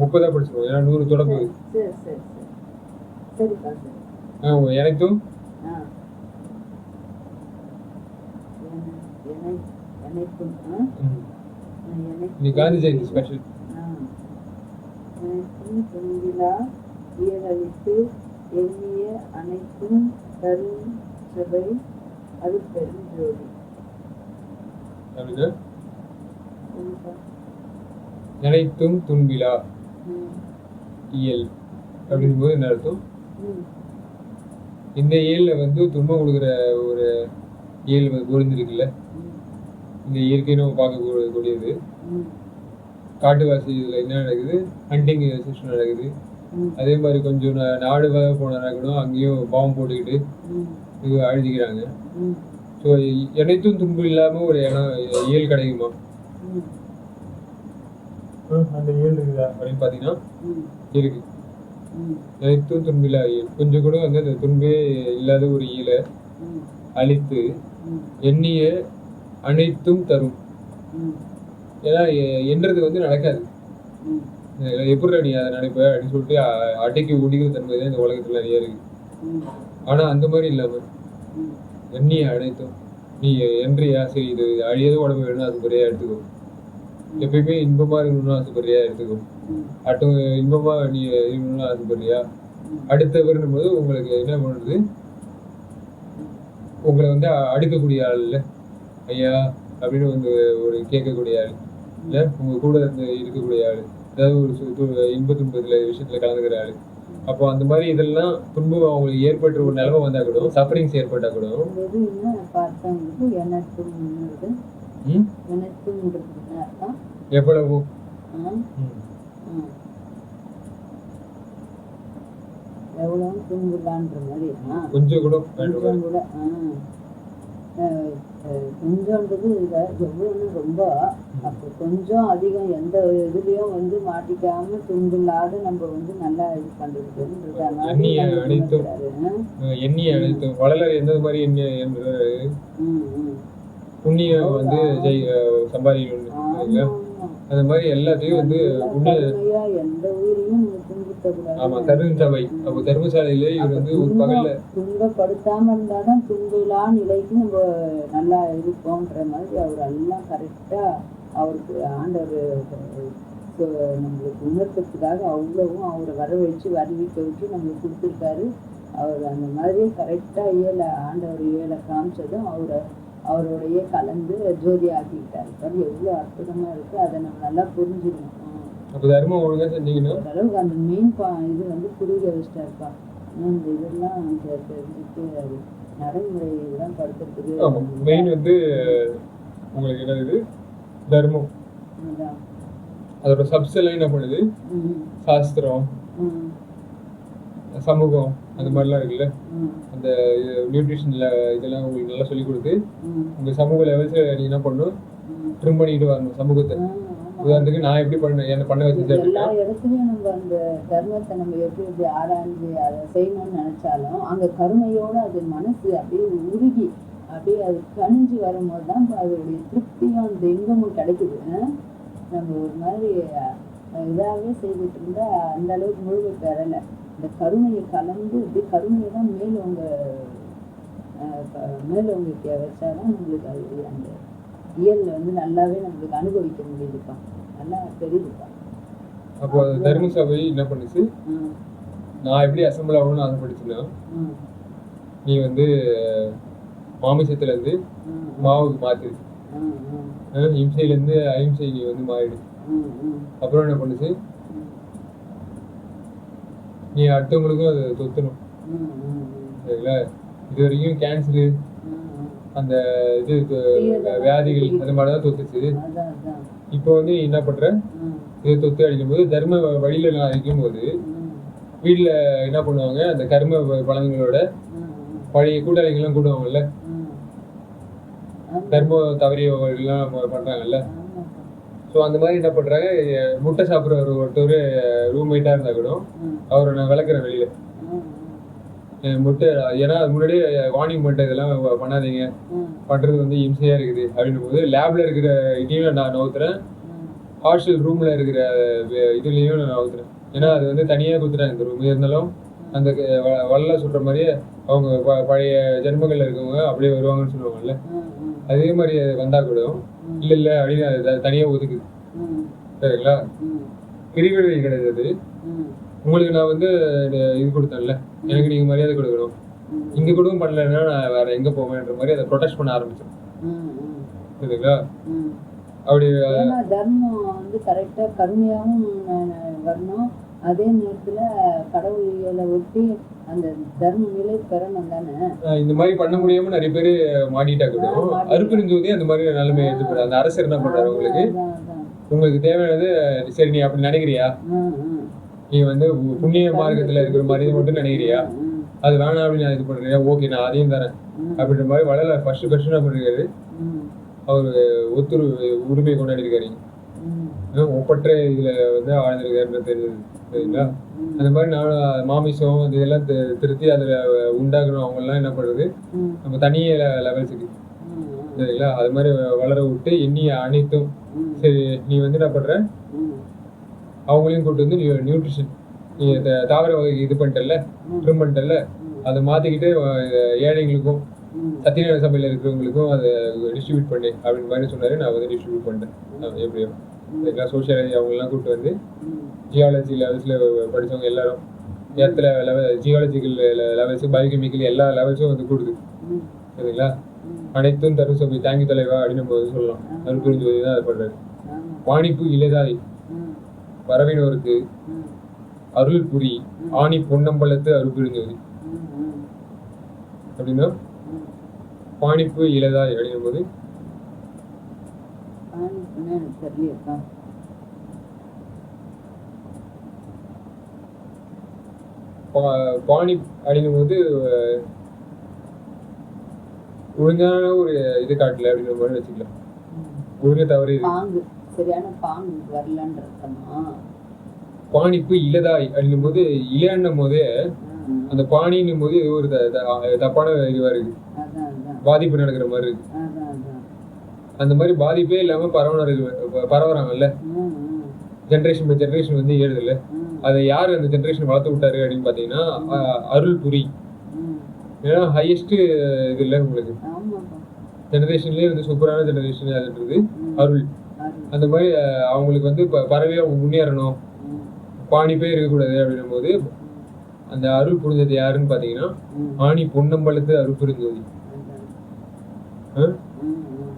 30 படிச்சிருக்கோம். ஏன்னா 100 தொடர்பு. எனக்கும் நீ காந்தி ஜெயந்தி ஸ்பெஷல் இயலளித்து எண்ணிய அனைத்தும் தரும் சபை அது பெருஞ்சோதி. நினைத்தும் துன்பிலா இயல் அப்படின் போது என்ன அர்த்தம்? இந்த இயல்ல வந்து துன்பம் கொடுக்குற ஒரு இயல் பொருந்திருக்குல்ல. இந்த இயற்கை நம்ம பார்க்கக்கூடியது. காட்டுவாசி இதுல என்ன நடக்குது, ஹண்டிங் சிஸ்டம் நடக்குது. அதே மாதிரி கொஞ்சம் நாடு வகை போன நடக்கணும், அங்கேயும் பாம்பு போட்டுக்கிட்டு இது அழுதிக்கிறாங்க. ஸோ எனத்தும் துன்பு இல்லாம ஒரு இயல் கிடைக்குமா? அந்த இயல் இருக்குதா அப்படின்னு பாத்தீங்கன்னா இருக்கு. எனத்தும் துன்பில்லா இயல், கொஞ்சம் கூட வந்து அந்த துன்பே இல்லாத ஒரு இயலை அழித்து எண்ணிய அனைத்தும் தரும். ஏன்னா எண்றது வந்து நடக்காது. எப்படி நீ அதை நினைப்ப அப்படின்னு சொல்லிட்டு அடைக்கி ஒடிக்கிற தன்மை தான் இந்த உலகத்துல நிறைய இருக்கு. ஆனா அந்த மாதிரி இல்லாம எண்ணிய அனைத்தும் நீ என்றியா, சரி இது அழியது உடம்பு வேணும் ஆசைப்படியா எடுத்துக்கோ, எப்பயுமே இன்பமா இருக்கணும்னு ஆசைப்படுறியா எடுத்துக்கோ, அட்டும் இன்பமா நீ இருக்கணும்னு ஆசைப்படுறியா. அடுத்தவர்னும் போது உங்களுக்கு என்ன பண்ணுறது, உங்களை வந்து அடுக்கக்கூடிய ஆள் இல்லை ஐயா அப்படின்னு வந்து ஒரு கேட்கக்கூடிய ஆள் இல்லை, உங்க கூட இருந்து இருக்கக்கூடிய ஆள், ஏதாவது ஒரு இன்ப துன்பத்துல விஷயத்துல கலந்துக்கிற ஆளு. அப்போ அந்த மாதிரி இதெல்லாம் துன்பம் அவங்களுக்கு ஏற்பட்ட ஒரு நிலைமை வந்தா கூட, சஃபரிங்ஸ் ஏற்பட்டா கூட எவ்வளவு கொஞ்சம் கூட கொஞ்சம்ன்றது எவ்வளோன்னு ரொம்ப அப்போ கொஞ்சம் அதிகம் எந்த இதுலயும் வந்து மாட்டிக்காம தும்பில்லாத நம்ம வந்து நல்லா இது பண்றது. வளர எந்த மாதிரி புண்ணியம் வந்து சம்பாதிக்கணும். அந்த மாதிரி எல்லாத்தையும் வந்து எந்த உயிரையும் ஆமா தர்மசாலை. அப்போ தர்மசாலையில இவர் வந்து ஒரு பகல்ல துன்பப்படுத்தாம இருந்தாதான் துன்பலா நிலைக்கு நம்ம நல்லா இருப்போம்ன்ற மாதிரி அவர் எல்லாம் கரெக்டா அவருக்கு ஆண்டவர் நம்மளுக்கு உணர்த்துறதுக்காக அவ்வளவும் அவரை வரவழைச்சு வருவிக்க வச்சு நம்மளுக்கு கொடுத்துருக்காரு. அவர் அந்த மாதிரி கரெக்டா ஆண்டவர் காமிச்சதும் அவருடைய கலந்து ஜோதி ஆக்கிட்டாரு. எவ்வளவு அற்புதமா இருக்கு. அதை நம்ம நல்லா புரிஞ்சுக்கணும். அப்ப தர்மம் ஒழுங்கா செஞ்சீங்கன்னா அளவுக்கு அந்த மெயின் இது வந்து புரிய வச்சிட்டாருப்பா. இந்த இதெல்லாம் தெரிஞ்சுட்டு அது நடைமுறை இதெல்லாம் படுத்துறதுக்கு மெயின் வந்து உங்களுக்கு என்னது தர்மம். அதோட சப்ஸ் எல்லாம் என்ன பண்ணுது, சாஸ்திரம், சமூகம், அந்த மாதிரிலாம் இருக்குல்ல. அந்த நியூட்ரிஷன்ல இதெல்லாம் உங்களுக்கு நல்லா சொல்லி கொடுத்து உங்க சமூக லெவல்ஸ்ல நீங்க என்ன பண்ணணும், ட்ரிம் பண்ணிட்டு வரணும் சமூகத்தை. உதாரணத்துக்கு நான் எப்படி என்ன பண்ண வச்சு எல்லா இடத்துலயும் நம்ம அந்த தர்மத்தை நம்ம எப்படி ஆராய்ஞ்சு அதை செய்யணும்னு நினைச்சாலும் அங்க கருணையோட அது மனசு அப்படியே உருகி அப்படியே அது கணிஞ்சு வரும்போது தான் அதோடைய திருப்தியும் அந்த இன்பமும் கிடைக்குது. நம்ம ஒரு மாதிரி இதாகவே செய்துட்டு இருந்தா அந்த அளவுக்கு முழுமை பெறலை. இந்த கருணையை கலந்து இப்படி கருணையை தான் மேலோங்க வச்சாதான் நம்மளுக்கு அது அந்த இயல்ல வந்து நல்லாவே நம்மளுக்கு அனுபவிக்க முடியுதுப்பா. நல்லா தெரியுதுப்பா. அப்போ தர்ம சபை என்ன பண்ணுச்சு, நான் எப்படி அசம்பிள் ஆகணும்னு ஆசைப்பட்டுச்சுன்னா, நீ வந்து மாமிசத்துல இருந்து மாவுக்கு மாத்து, இம்சையில இருந்து அஹிம்சை நீ வந்து மாறிடு. அப்புறம் என்ன பண்ணுச்சு, நீ அடுத்தவங்களுக்கும் அது தொத்தணும். ம், ம், ம். சரிங்களா? இது வரைக்கும் கேன்சரு ம், அந்த இது வியாதிகள் அந்த மாதிரி தான் தொத்துச்சு. அதான் அதான். இப்போ வந்து நீ என்ன பண்ற, ம், இது தொத்து அடிக்கும்போது தர்ம வழியில நான் அடிக்கும்போது ம், வீட்டுல என்ன பண்ணுவாங்க, அந்த கர்ம பலன்களோட ம், பழைய கூட்டாளிகள்லாம் கூடுவாங்கல்ல, ம். ஆமா, தர்மம் தவறியவர்கள்லாம் பண்றாங்கல்ல. ஆமாப்பா. ஸோ அந்த மாதிரி என்ன பண்றாங்க, முட்டை சாப்பிட்ற ஒருத்தர் ரூம்மேட்டா இருந்தா கூட ம், அவரை நான் விளக்குறேன் வெளியில. ம், முட்டை, ஏன்னா அது முன்னாடியே வார்னிங் பண்ணிட்டு இதெல்லாம் பண்ணாதீங்க, ம், பண்றது வந்து இம்சையா இருக்குது அப்படின்னும் போது லேப்ல இருக்கிற இதையும் நான் நவுத்துறேன், ம், ஹாஸ்டல் ரூம்ல இருக்கிற இதுலயும் நான் நவுத்துறேன். ஏன்னா அது வந்து தனியா கொடுத்துட்டாங்க இந்த ரூம். இருந்தாலும் அந்த வல்ல சொல்ற மாதிரியே அவங்க பழைய ஜென்மங்கள்ல இருக்கவங்க அப்படியே வருவாங்கன்னு சொல்லுவாங்கல்ல, ம், ம், அதே மாதிரி வந்தா கூட இல்ல இல்ல அப்படின்னு அது தனியா ஒதுக்குது. ம், சரிங்களா? ம், பிரிவினை கிடையாது அது. ம், உங்களுக்கு நான் வந்து இது கொடுத்தேன்ல, எனக்கு நீங்க மரியாதை கொடுக்கணும், ம், இங்க கூட பண்ணலைன்னா நான் வேற எங்க போவேன்ற மாதிரி அதை ப்ரொடெக்ட் பண்ண ஆரம்பிச்சேன். ம், ம், சரிங்களா? ம். அப்படி ஏன்னா தர்மம் வந்து கரெக்டா கருமையாகவும் வரணும், அதே நேரத்துல கடவுளியலை ஒட்டி அந்த தர்ம நிலை பெறணும் தானே. இந்த மாதிரி பண்ண முடியாம நிறைய பேர் மாட்டிட்டா கூட அருப்பெருஞ்சோதி அந்த மாதிரி நிலைமை எடுத்துப்பாரு. அந்த அரசர் என்ன பண்றாரு, உங்களுக்கு அதான், அதான். உங்களுக்கு தேவையானது, சரி நீ அப்படி நினைக்கிறியா, ம், ம், நீ வந்து புண்ணிய மார்க்கத்துல இருக்கிற மாதிரி மட்டும் நினைக்கிறியா, ம், அது வேணாம் அப்படின்னு நான் இது பண்றியா, ஓகே நான் அதையும் தரேன் ம், அப்படின்ற மாதிரி வளர ஃபர்ஸ்ட் என்ன பண்ணிருக்காரு, ம், அவர் ஒத்துரு உரிமையை கொண்டாடி இருக்காரு. ம், ஒப்பற்ற இதுல வந்து ஆழ்ந்திருக்காருன்னு தெரியுது. சரிங்களா? ம், அந்த மாதிரி நான் மாமிசம் இதெல்லாம் திருத்தி அதுல உண்டாக்கணும். அவங்க எல்லாம் என்ன பண்றது, ம், நம்ம தனிய லெவல்ஸுக்கு, ம், சரிங்களா, அது மாதிரி வளர விட்டு எண்ணி அனைத்தும் ம், சரி நீ வந்து என்ன பண்ற, ம், அவங்களையும் கூட்டு வந்து நியூட்ரிஷன், நீ தாவர வகை இது பண்ணிட்டல, ட்ரிம் பண்ணிட்டல, அதை மாத்திக்கிட்டு ஏழைங்களுக்கும் ம், சத்தியநாராயண சபையில இருக்கிறவங்களுக்கும் அதை டிஸ்ட்ரிபியூட் பண்ணு அப்படின்னு மாதிரி சொன்னாரு. நான் வந்து டிஸ்ட்ரிபியூட் பண்ணிட்டேன். எப்படியோ சரிங்களா? சோஷியாலஜி அவங்களெல்லாம் கூப்பிட்டு வந்து ம், ஜியாலஜி லெவல்ஸில் படித்தவங்க எல்லாரும் எர்த்தில் ஜியாலஜிக்கல் லெவல்ஸு, பயோகெமிக்கல் எல்லா லெவல்ஸும் வந்து கொடுக்குது. ம், சரிங்களா? ம். அனைத்தும் தரும் சபை தேங்க்யூ தலைவா அப்படின்னு நம்ம வந்து சொல்லலாம். அருள்பெருஞ்சோதி தான் அதை பண்ணுறாரு. ஆமா. வாணிப்பு இளைதாய் ம், வரவினோருக்கு ம், அருள் புரி ஆணி பொன்னம்பலத்து அருள்பெருஞ்சோதி ம், ம், அப்படின்னா ம். பாணிப்பு இளைதாய் அப்படின்னும் போது ஆணிப்புன்னா எனக்கு தெரியலையேப்பா. பாணி அப்படின்னும் போது ஒழுங்கான ஒரு இது காட்டல அப்படின்ற மாதிரி வச்சுக்கலாம். ம். ஒழுங்கு தவறு பாங்கு, சரியான பாங்கு வரலன்ற அர்த்தமா? பாணிப்பு இலதாய் அப்படின்னும் போது இலன்னும் போதே ம், அந்த பாணின்னும் போது ஏதோ ஒரு தப்பான இதுவா இருக்கு, அதான் அதான் பாதிப்பு நடக்கிற மாதிரி இருக்கு. அதான் அதான். அந்த மாதிரி பாதிப்பே இல்லாம பரவுறாங்கல்ல, ம், ம், ஜென்ரேஷன் பை ஜென்ரேஷன் வந்து ஏறுதுல்ல, ம், அதை யாரு அந்த ஜென்ரேஷன் வளர்த்து விட்டாரு அப்படின்னு பாத்தீங்கன்னா அருள் புரி. ம். ஏன்னா ஹையஸ்ட் இது இல்லை உங்களுக்கு, ஆமாப்பா. ஜெனரேஷன்லயே வந்து சூப்பரான ஜெனரேஷன் அதுன்றது ம். அருள். அருள். அந்த மாதிரி அவங்களுக்கு வந்து பறவையா அவங்க முன்னேறணும், ம், பாணிப்பே இருக்கக்கூடாது அப்படின்னும் போது அந்த அருள் புரிஞ்சது யாருன்னு பாத்தீங்கன்னா ம். ஆணி பொன்னம்பலத்து அருள் புரிஞ்சோதி. அதான். ம், ம்,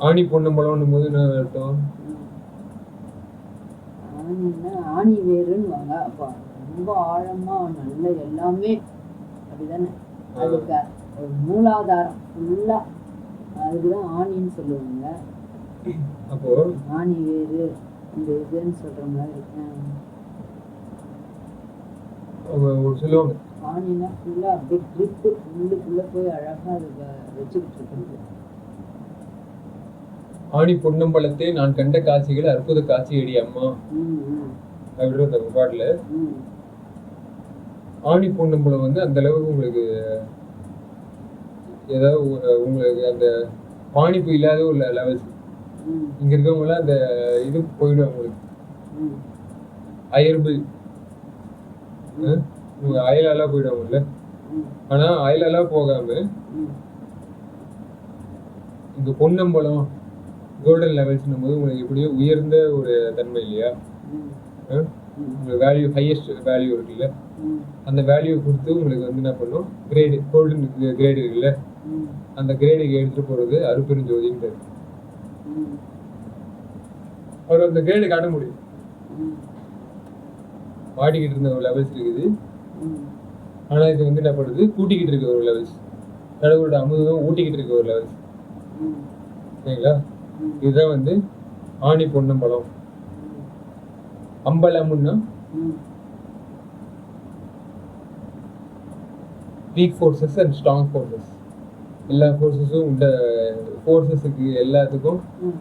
ஆணி பொன்னம்பலம்னும் போது என்ன அர்த்தம், ம். ஆணின்னா ஆணி வேறுன்னு வாங்க. அப்போ ரொம்ப ஆழமா நல்ல எல்லாமே அப்படிதானே. அதுக்கு ஒரு மூலாதாரம் ஃபுல்லா அதுக்குதான் ஆணின்னு சொல்லுவாங்க. அப்போ ஆணி வேறு இந்த இதுன்னு சொல்ற மாதிரி. அவங்க சொல்லுவாங்க ஆணினா ஃபுல்லா அப்படியே கிரிப்பு உள்ளுக்குள்ள போய் அழகா அது வச்சுக்கிட்டு இருக்குது. ஆணி பொன்னம்பலத்தே நான் கண்ட காட்சிகள் அற்புத காட்சி அடி அம்மா ம், ம், அப்படின்ற அந்த பாட்டுல ம், ஆணி பொன்னம்பலம் வந்து அந்த அளவுக்கு உங்களுக்கு ஏதாவது உங்களுக்கு அந்த பாணிப்பு இல்லாத ஒரு லெவல்ஸ் ம், இங்க இருக்கவங்கள அந்த இது போயிடும் உங்களுக்கு, ம், அயர்பு உங்க அயலெல்லாம் போயிடுவாங்கல்ல. ம், ஆனா அயலெல்லாம் போகாம ம், இங்க பொன்னம்பலம் கோல்டன் லெவல்ஸ்னும் போது உங்களுக்கு எப்படியோ உயர்ந்த ஒரு தன்மை இல்லையா, ம், உங்களுக்கு வேல்யூ ஹையஸ்ட் வேல்யூ இருக்குல்ல, ம், அந்த வேல்யூ கொடுத்து உங்களுக்கு வந்து என்ன பண்ணும், கிரேடு கோல்டன் கிரேடு இருக்குல்ல, ம், அந்த கிரேடுக்கு எடுத்துட்டு போறது அருப்பெருஞ்சோதின்றது. ம், அவர் அந்த கிரேடு காட்ட முடியும். ம். மாட்டிக்கிட்டு இருந்த ஒரு லெவல்ஸ் இருக்குது. ம். ஆனா இது வந்து என்ன பண்ணுது, கூட்டிக்கிட்டு இருக்க ஒரு லெவல்ஸ். கடவுளோட அமுதம் ஊட்டிக்கிட்டு இருக்க ஒரு லெவல்ஸ். ம். சரிங்களா? ம். இதுதான் வந்து ஆணி பொன்னம்பலம். அம்பலம்னா ம். Week forces and strong forces. எல்லா ஃபோர்ஸஸும் உண்ட ஃபோர்ஸஸுக்கு எல்லாத்துக்கும் ம்.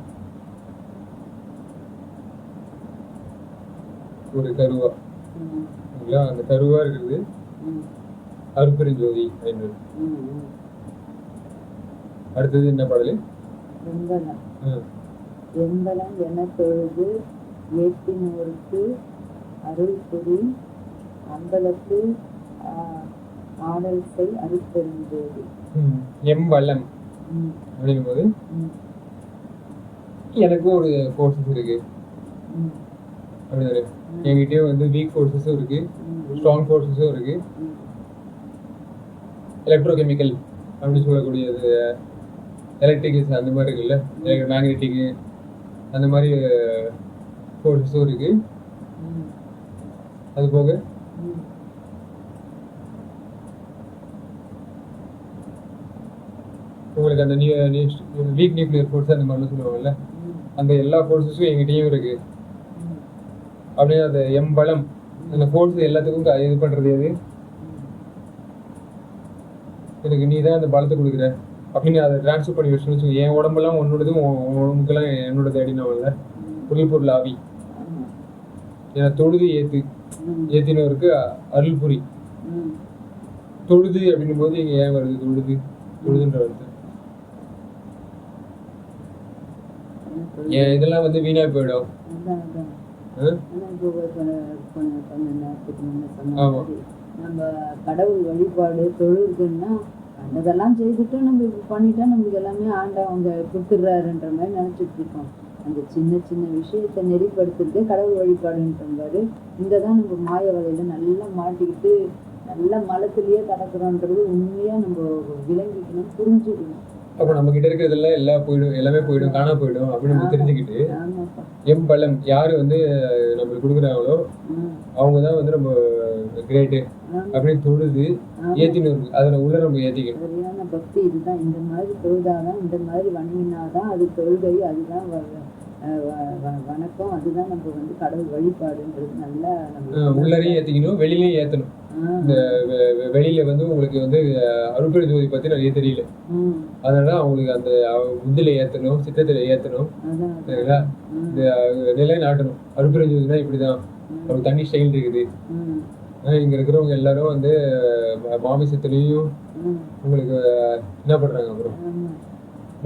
ஒரு கருவா. ம். சரிங்களா? அந்த கருவா இருக்குது ம். அருட்பெருஞ்சோதி அப்படின்னு. ம். ம். அடுத்தது என்ன பாடலு? எம்பலம். ம். எம்பலம் என தொழுது ஏத்தினோருக்கு அருள் புரி அம்பலத்து ஆடல் செய் அருட்பெருஞ்சோதி. எம்பலம் ம். அப்படிங்கும் போது ம். எனக்கும் ஒரு ஃபோர்ஸஸ் இருக்கு ம். அப்படிதானே? என்கிட்டயும் வந்து வீக் ஃபோர்ஸஸும் இருக்கு, ஸ்ட்ராங் ஃபோர்ஸஸும் இருக்கு. ம். எலக்ட்ரோகெமிக்கல் அப்படின்னு சொல்லக்கூடியது, எலக்ட்ரிக்கல்ஸ் அந்த மாதிரி இருக்குல்ல, மேக்னெட்டிக்கு அந்த மாதிரி ஃபோர்ஸஸும் இருக்கு. ம். அது போக ம். உங்களுக்கு அந்த வீக் நியூக்ளியர் ஃபோர்ஸ் அந்த மாதிரிலாம் சொல்லுவாங்கல்ல, ம். அந்த எல்லா ஃபோர்ஸஸும் என்கிட்டயும் இருக்கு. ம். அப்படியே அந்த எம்பலம், அந்த ஃபோர்ஸ் எல்லாத்துக்கும் இது பண்றது எது? எனக்கு நீ தான் அந்த பலத்தை கொடுக்குற அப்படின்னு அதை டிரான்ஸ்ஃபர் பண்ணி வச்சுன்னு சொல்லி, என் உடம்பெல்லாம் உன்னோடது, உன் உடம்புக்கெல்லாம் என்னோடது அப்படின்னாங்கல்ல. பொருள் பொருள் ஆவி ஆமா. ஏன்னா தொழுது ஏத்து, ம். ஏத்தினவருக்கு அருள் புரி. ம். தொழுது அப்படின்னும் போது இங்க ஏன் வருது தொழுது? தொழுதுன்ற வருது. இதெல்லாம் வந்து வீணா போயிடும். அதான் அதான். ஆ? ஆனா இப்போ கொஞ்ச நேரத்துக்கு முன்ன சொன்ன ஆமா. மாதிரி நம்ம கடவுள் வழிபாடு தொழுதுன்னா அதெல்லாம் செய்துட்டு நம்ம இப்படி பண்ணிட்டா நம்மளுக்கு எல்லாமே ஆண்டவங்க கொடுத்துடுறாருன்ற மாதிரி நினைச்சிட்டு இருக்கோம். அந்த சின்ன சின்ன விஷயத்தை நெறிப்படுத்துறதே கடவுள் வழிபாடுன்றாரு. இங்கே தான் நம்ம மாய வலையில நல்லா மாட்டிக்கிட்டு நல்ல மலத்திலேயே கிடக்குறோன்றது உண்மையா நம்ம விளங்கிக்கணும், புரிஞ்சுக்கணும். அப்ப நம்ம கிட்ட இருக்கிறதெல்லாம் எல்லாமே போயிடும், காணா போயிடும் அப்படின்னு நம்ம தெரிஞ்சுக்கிட்டு, ஆமாப்பா. எம்பலம் யாரு வந்து நம்மளுக்கு கொடுக்குறாங்களோ ம். அவங்கதான் வந்து நம்ம கிரேட்டு ஆமா. அப்படின்னு தொழுது ஆமா. ஏத்தின்னு அதுல உள்ள நம்ம ஏத்திக்கணும். சரியான பக்தி இதுதான். இந்த மாதிரி தொழுதாதான், இந்த மாதிரி வணங்கினாதான் அது தொழுகை, அதுதான் வணக்கம், அதுதான் நம்ம வந்து கடவுள் வழிபாடுன்றது நல்லா நம்ம உள்ளரையும் ஏத்திக்கணும், வெளியிலையும் ஏத்தணும். இந்த வெளியில வந்து உங்களுக்கு வந்து அருட்பெருஞ்சோதி பத்தி நிறைய தெரியல, அதனால அவங்களுக்கு அந்த புத்தில ஏத்தணும், சித்தத்துல ஏத்தணும். சரிங்களா? இந்த நிலைநாட்டணும். அருட்பெருஞ்சோதினா இப்படிதான், ஒரு தனி ஸ்டைல் இருக்குது. இங்க இருக்கிறவங்க எல்லாரும் வந்து மாமிசத்துலயும் உங்களுக்கு என்ன பண்றாங்க, அப்புறம்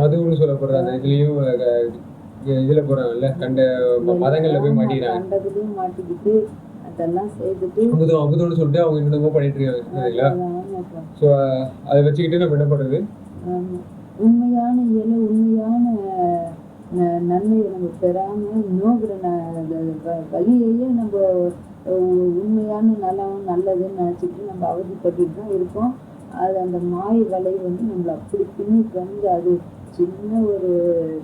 மதுன்னு சொல்லப்படுற அந்த இதுலயும் இதுல போறாங்கல்ல, கண்ட மதங்கள்ல போய் மாட்டிக்கிட்டு அதெல்லாம் செய்துட்டு அமுதம்னு சொல்லிட்டு அவங்க என்னென்னமோ பண்ணிட்டு இருக்காங்க. சரிங்களா? ஸோ அதை வச்சுக்கிட்டு நம்ம என்ன பண்றது, உண்மையான உண்மையான நன்மையை நம்ம பெறாம நோக்குற வழியையே நம்ம உண்மையான நல்லதுன்னு நினச்சிக்கிட்டு நம்ம அவதிப்பட்டுட்டு தான் இருக்கோம். அது அந்த மாய வலை வந்து நம்மளை அப்படி பின்னிட்டு வந்து அது சின்ன ஒரு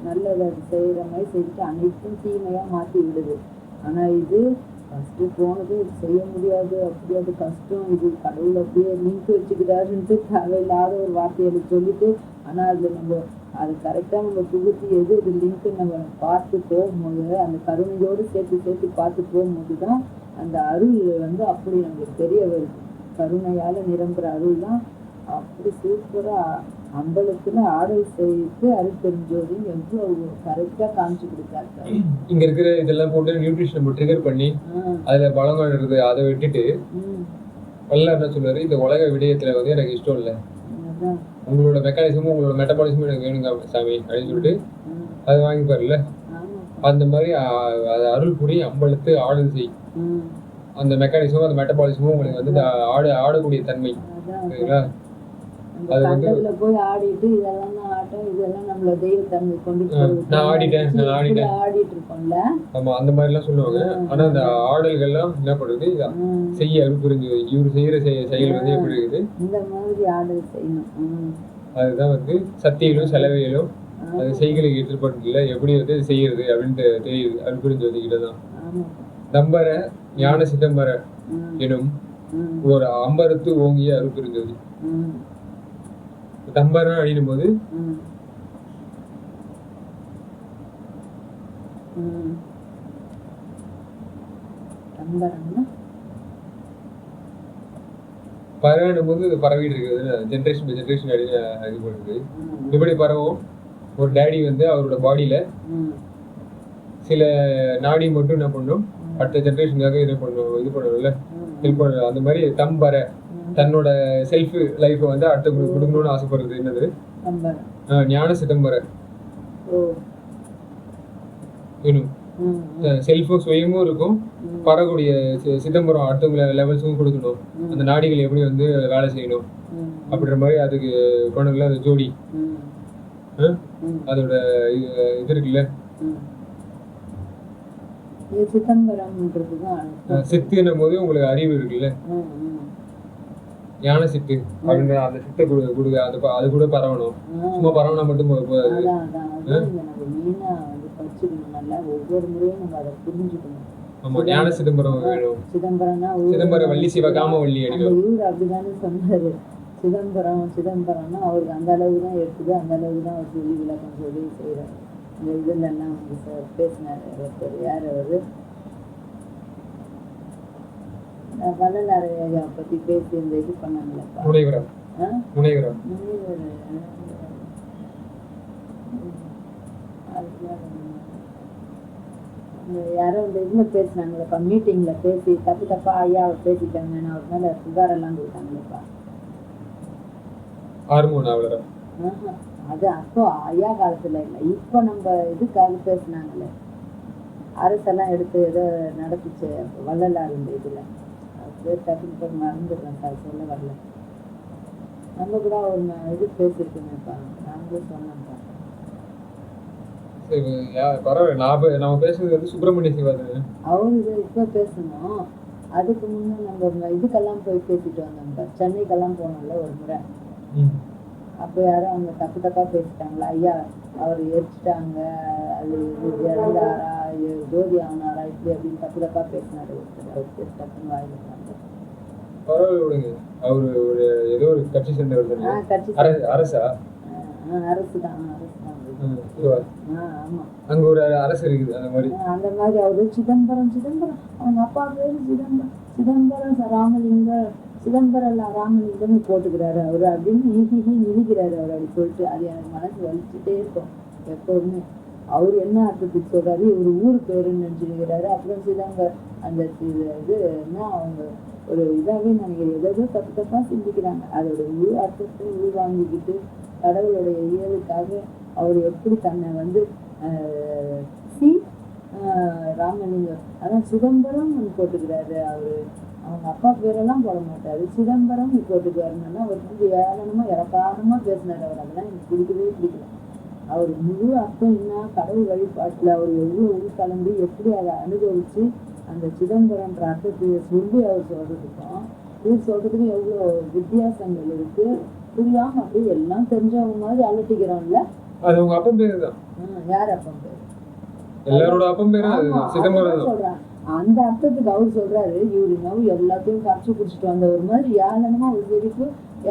நல்லதை செய்கிற மாதிரி செஞ்சுட்டு அனைத்தும் தீமையாக மாற்றி விடுது. ஆனால் இது ஃபஸ்ட்டு போனது செய்ய முடியாது, அப்படி அது கஷ்டம், இது கடவுள் அப்படியே லிங்க் வச்சுக்கிறாருன்ட்டு தேவையில்லாத ஒரு வார்த்தையை சொல்லிட்டு, ஆனால் அதில் நம்ம அது கரெக்டாக நம்ம புகுத்தி எது இது லிங்க்கு நம்ம பார்த்து போகும்போது, அந்த கருணையோடு சேர்த்து பார்த்து போகும்போது தான் அந்த அருள் வந்து அப்படி நம்மளுக்கு தெரிய வருது. கருணையால் நிரம்புகிற அருள் தான் அப்படி சூப்பராக அம்பலத்தில் ஆடல் செய்து அருட்பெருஞ்சோதி எவ்வளோ கரெக்டாக காமிச்சு கொடுத்தாரு. இங்க இருக்கிற இதெல்லாம் போட்டு நியூட்ரிஷன் நம்ம ட்ரிகர் பண்ணி அதுல பலம் காணுறது, அதை விட்டுட்டு வல்லார் என்ன சொல்றாரு, இந்த உலக விடயத்துல வந்து எனக்கு இஷ்டம் இல்லை, உங்களோட மெக்கானிசமும் உங்களோட மெட்டபாலிசமும் எனக்கு வேணுங்க சாமி அப்படின்னு சொல்லிட்டு அதை வாங்கிப்பாருல்ல. அந்த மாதிரி அருள் புரி அம்பலத்து ஆடல் செய், அந்த மெக்கானிசமும் அந்த மெட்டபாலிசமும் உங்களுக்கு வந்து ஆடக்கூடிய தன்மை. சரிங்களா? அது வந்து போய் ஆடிட்டு இதெல்லாம் ஆட்டம், இதெல்லாம் நம்மள தெய்வத்தன்மை கொண்டு நான் ஆடிட்டு இருக்கோம்ல. ஆமா, அந்த மாதிரி எல்லாம் சொல்லுவாங்க. ஆனா அந்த ஆடல்கள்லாம் என்ன பண்ணுறது, செய்ய அருள் புரிஞ்சு இவர் செய்யற செயல் வந்து எப்படி இருக்குது, இந்த மாதிரி ஆடல் செய்யணும். அதுதான் வந்து சக்திகளும் செலவைகளும் அது செய்களுக்கு எதிர்பார்க்கல எப்படி வந்து செய்யறது அப்படின்ட்டு தெரியுது அருள் புரிஞ்சு கிட்ட தான். நம்பரை ஞான சிதம்பர ம், எனும் ம், ஒரு அம்பரத்து ஓங்கிய அறுப்பு இருந்தது. ம், தம்பரம் அடிக்கும் போது ம், ம். தம்பரம்னா பரவும் போது பரவிட்டு இருக்குது, ஜென்ரேஷன் பை ஜென்ரேஷன் அடி இது பண்ணுது. ம், இப்படி பரவும் ஒரு டேடி வந்து அவரோட பாடியில ம், சில நாடி மட்டும் என்ன பண்ணும், அடுத்த ஜென்ரேஷனுக்காக இது பண்ணணும்ல, ம், ஹெல்ப் பண்ண. அந்த மாதிரி தம்பர ம். தன்னோட செல்ஃப் லைஃபை வந்து அடுத்தவங்களுக்கு கொடுக்கணும்னு ஆசைப்படுறது என்னது, தம்பரம். ஞான சிதம்பர ஓ. எனும். ம், செல்ஃபும் சுயமும் இருக்கும், ம், பரக்கூடிய சிதம்பரம் அடுத்தவங்கள லெவல்ஸும் கொடுக்கணும். ம், அந்த நாடிகள் எப்படி வந்து வேலை செய்யணும் ம், அப்படின்ற மாதிரி அதுக்கு பண்ணல அந்த ஜோடி. ம், அஹ் ம், அதோட இது இருக்குல்ல, ம். இது சிதம்பரம்ன்றதுதான் அர்த்தம். சித்துன்னும் போது உங்களுக்கு அறிவு இருக்குல்ல, ம், ம். ஞான சித்து அப்படின்ற அந்த சித்தை கொடுக்க அது கூட பரவணும். ஆ. சும்மா பரவனா மட்டும் போகாது. அதான் இங்க நம்ம மெயினா வந்து படிச்சுக்கணும். நல்லா ஒவ்வொரு முறையும் நம்ம அதை புரிஞ்சுக்கணும். ஆமா, ஞான சிதம்பரம் வேணும். சிதம்பரம்னா சிதம்பர வள்ளி சிவகாம வள்ளி அந்த அடிக்கும். இவர் அப்படிதானே சொன்னாரு. சிதம்பரம்னா அவருக்கு அந்த அளவுக்கு தான் இருக்குது, அந்த அளவுக்கு தான் அவர் சொல்லி விளக்கம் சொல்லி செய்யறாரு. இந்த இதுல எல்லாம் வந்து சார் பேசினாரு ஒருத்தர், யார் அவரு, வள்ளலாரையா பத்தி பேசி இந்த இது பண்ணாங்களேப்பா. முனைவரா ஆ? முனைவரா முனிவர், யாரோ இந்த இதுல பேசினாங்களேப்பா, மீட்டிங்ல பேசி தப்பா ஐயா அவர் பேசிட்டாங்க, அவர் மேல புகார் எல்லாம் கொடுத்தாங்களேப்பா. ஆறுமுக நாவலரா. ஆஹா. அது அப்போ ஐயா காலத்துல இல்லை, இப்போ நம்ம இதுக்காக பேசினாங்களே, அரசெல்லாம் எடுத்து ஏதோ நடத்துச்சு அப்போ வள்ளலார் இந்த இதுல. அது டக்குன்னு போய் மறந்துடுறேன் சார், சொல்ல வரல. நம்ம கூட ஒரு இது பேசியிருக்கோமேப்பா, நாங்களும் சொன்னோம்ப்பா. சரி, பரவாயில்ல. நம்ம பேசுறது வந்து சுப்பிரமணிய சிவாதன். அவரு இது இப்போ பேசணும். அதுக்கு முன்னே நம்ம இதுக்கெல்லாம் போய் பேசிட்டு வந்தோம்ப்பா, சென்னைக்கெல்லாம் போனோம்ல ஒரு முறை. அப்போ யாரும் அவங்க தப்பா பேசிட்டாங்களா, ஐயா அவர் எரிச்சிட்டாங்க, அது இது இறந்தாரா, ஜோதி ஆனாரா, இப்படி அப்படின்னு தப்பா பேசினாரு ஒருத்தர். அவருக்கு டக்குன்னு வாயில வந்தாங்க. பரவாயில்ல விடுங்க. அவரு ஒரு ஏதோ ஒரு கட்சி சேர்ந்தவர் தானே? கட்சி அரசா? அரசு தான் ஆமா. அங்க ஒரு அரசு இருக்குது அந்த மாதிரி. அந்த மாதிரி அவரு சிதம்பரம் அவங்க அப்பா பேரு சிதம்பரம் சிதம்பரம் ராமலிங்கம் போட்டுக்கிறாரு அவரு அப்படின்னு நினைக்கிறாரு அவர் அப்படி சொல்லிட்டு. அது எனக்கு மனசு வலிச்சுட்டே இருக்கும் எப்பவுமே. அவரு என்ன அர்த்தத்துக்கு சொல்றாரு, இவரு ஊரு பேருன்னு நினைச்சுக்கிறாரு. அப்புறம் சிதம்பரம் அந்த இது என்ன அவங்க ஒரு இதாவே நினைக்கிறேன், ஏதோ தப்பா சிந்திக்கிறாங்க. அதோட முழு அர்த்தத்தை உள்வாங்கிக்கிட்டு கடவுளுடைய இயலுக்காக அவர் எப்படி தன்னை வந்து ராமலிங்கம் அதான் சிதம்பரம் போட்டுக்கிறாரு. அவரு அவங்க அப்பா பேரெல்லாம் போட மாட்டாரு, சிதம்பரம் போட்டுக்குவாருன்னா அவர் வந்து ஏளனமா இறக்காரமா பேசினாரு. அவர் அதெல்லாம் எனக்கு பிடிக்கல. அவர் முழு அர்த்தம் என்ன, கடவுள் வழிபாட்டுல அவர் எவ்வளவு உள்கலந்து எப்படி அதை அனுபவிச்சு அந்த சிதம்பரம்ன்ற அர்த்தத்தை சொல்லி அவர் சொல்றதுக்கும் இவர் சொல்றதுக்கும் எவ்வளவு வித்தியாசங்கள் இருக்கு. புரியாம அப்படியே எல்லாம் தெரிஞ்சவங்க மாதிரி அலட்டிக்கிறோம்ல. அது உங்க அப்பன் பேரு தான். யார் அப்பன் பேரு? எல்லாரோட அப்பன் பேரு சிதம்பரம் சொல்றான். அந்த அர்த்தத்துக்கு அவர் சொல்றாரு, இவரு எல்லாத்தையும் கரைச்சு குடிச்சிட்டு வந்த ஒரு மாதிரி ஏளனமா ஒரு சிரிப்பு,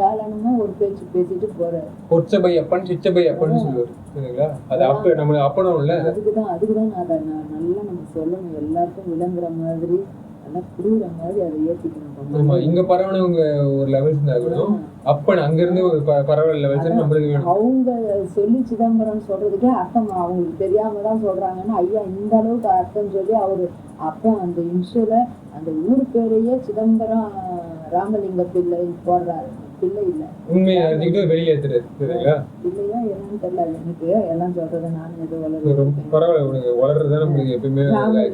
ஏளனமா ஒரு பேச்சு பேசிட்டு போறாரு. பொச்சபை அப்பன் சிச்சபை அப்பன்னு சொல்லுவாரு. சரிங்களா? அது அப்ப நம்ம அப்பனும் இல்ல. அதுக்குதான் நான் நல்லா நம்ம சொல்லணும், எல்லாருக்கும் விளங்குற மாதிரி நல்லா புரியுற மாதிரி அதை ஏற்றிக்கணும். ஆமா, இங்க பரவானவங்க ஒரு லெவல்ஸ் இருந்தாலும் அப்பன் அங்க இருந்து ஒரு பரவாயில்ல லெவல்ஸ் நம்மளுக்கு வேணும். அவங்க சொல்லி சிதம்பரம் சொல்றதுக்கே அர்த்தம் அவங்களுக்கு தெரியாம தான் சொல்றாங்கன்னா, ஐயா இந்த அளவுக்கு அர்த்தம் சொல்லி அவரு அப்ப அந்த இன்ஷுல அந்த ஊர் பேரையே சிதம்பரம் ராமலிங்க பிள்ளை போடுறாரு. பிள்ளை இல்ல, உண்மையை அறிஞ்சுக்கிட்டு வெளியே ஏத்துறது. சரிங்களா? பிள்ளையா என்னன்னு தெரியல எனக்கு, எல்லாம் சொல்றதை நானும் ஏதோ பரவாயில்ல, வளர்றதுதான் நம்மளுக்கு எப்பயுமே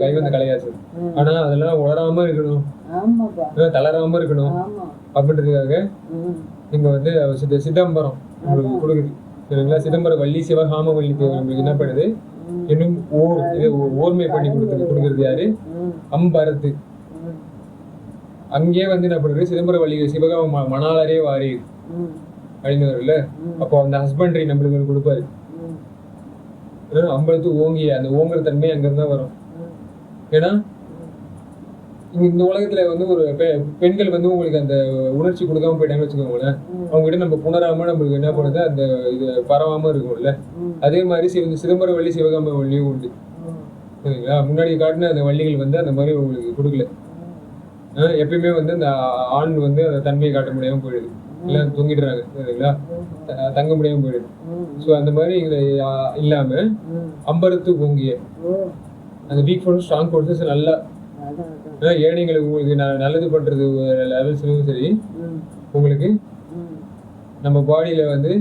கை வந்த கலையாச்சு. ஆனா அதெல்லாம் வளராம இருக்கணும், ஆமாப்பா, தளராம இருக்கணும் அப்படின்றதுக்காக நீங்க வந்து சிதம்பரம் உங்களுக்கு கொடுக்குது. சரிங்களா? சிதம்பரம் வள்ளி சிவகாம வள்ளி உங்களுக்கு என்ன பண்ணுது, இன்னும் ஓர்மை பண்ணி கொடுக்கறது யாரு, அம்பரத்து. அங்கேயே வந்து என்ன பண்றது, சிதம்பரம் வள்ளி சிவகாம மணாலரே வாரி அப்படின்னு வரும்ல. அப்போ அந்த ஹஸ்பண்ட்ரி நம்மளுக்கு கொடுப்பாரு. அம்பலத்து ஓங்கிய அந்த ஓங்குற தன்மை அங்கிருந்தா வரும். ஏன்னா இந்த உலகத்துல வந்து ஒரு பெண்கள் வந்து உங்களுக்கு அந்த உணர்ச்சி கொடுக்காம போயிட்டாங்கன்னு வச்சுக்கோங்களேன், அவங்க கிட்ட நம்ம புணராம நம்மளுக்கு என்ன பண்ணுது அந்த இது பரவாம இருக்கும்ல. அதே மாதிரி சிதம்பர வள்ளி சிவகாம வள்ளியும் உண்டு சரிங்களா. முன்னாடி காட்டின அந்த வள்ளிகள் வந்து அந்த மாதிரி உங்களுக்கு கொடுக்கல. எப்பயுமே வந்து அந்த ஆண் வந்து அந்த தன்மையை காட்ட முடியாம போயிடுது, இல்லை தொங்கிடுறாங்க சரிங்களா, தங்க முடியாம போயிடுது. ஸோ அந்த மாதிரி இல்லாம அம்பரத்து பொங்கிய அந்த வீக் ஃபோர்ஸ் ஸ்ட்ராங் ஃபோர்ஸஸ் நல்லா ஏழைங்களுக்கு உங்களுக்கு நல்லது பண்றது லெவல்ஸ்லும் சரி, உங்களுக்கு நம்ம பாடியில வந்து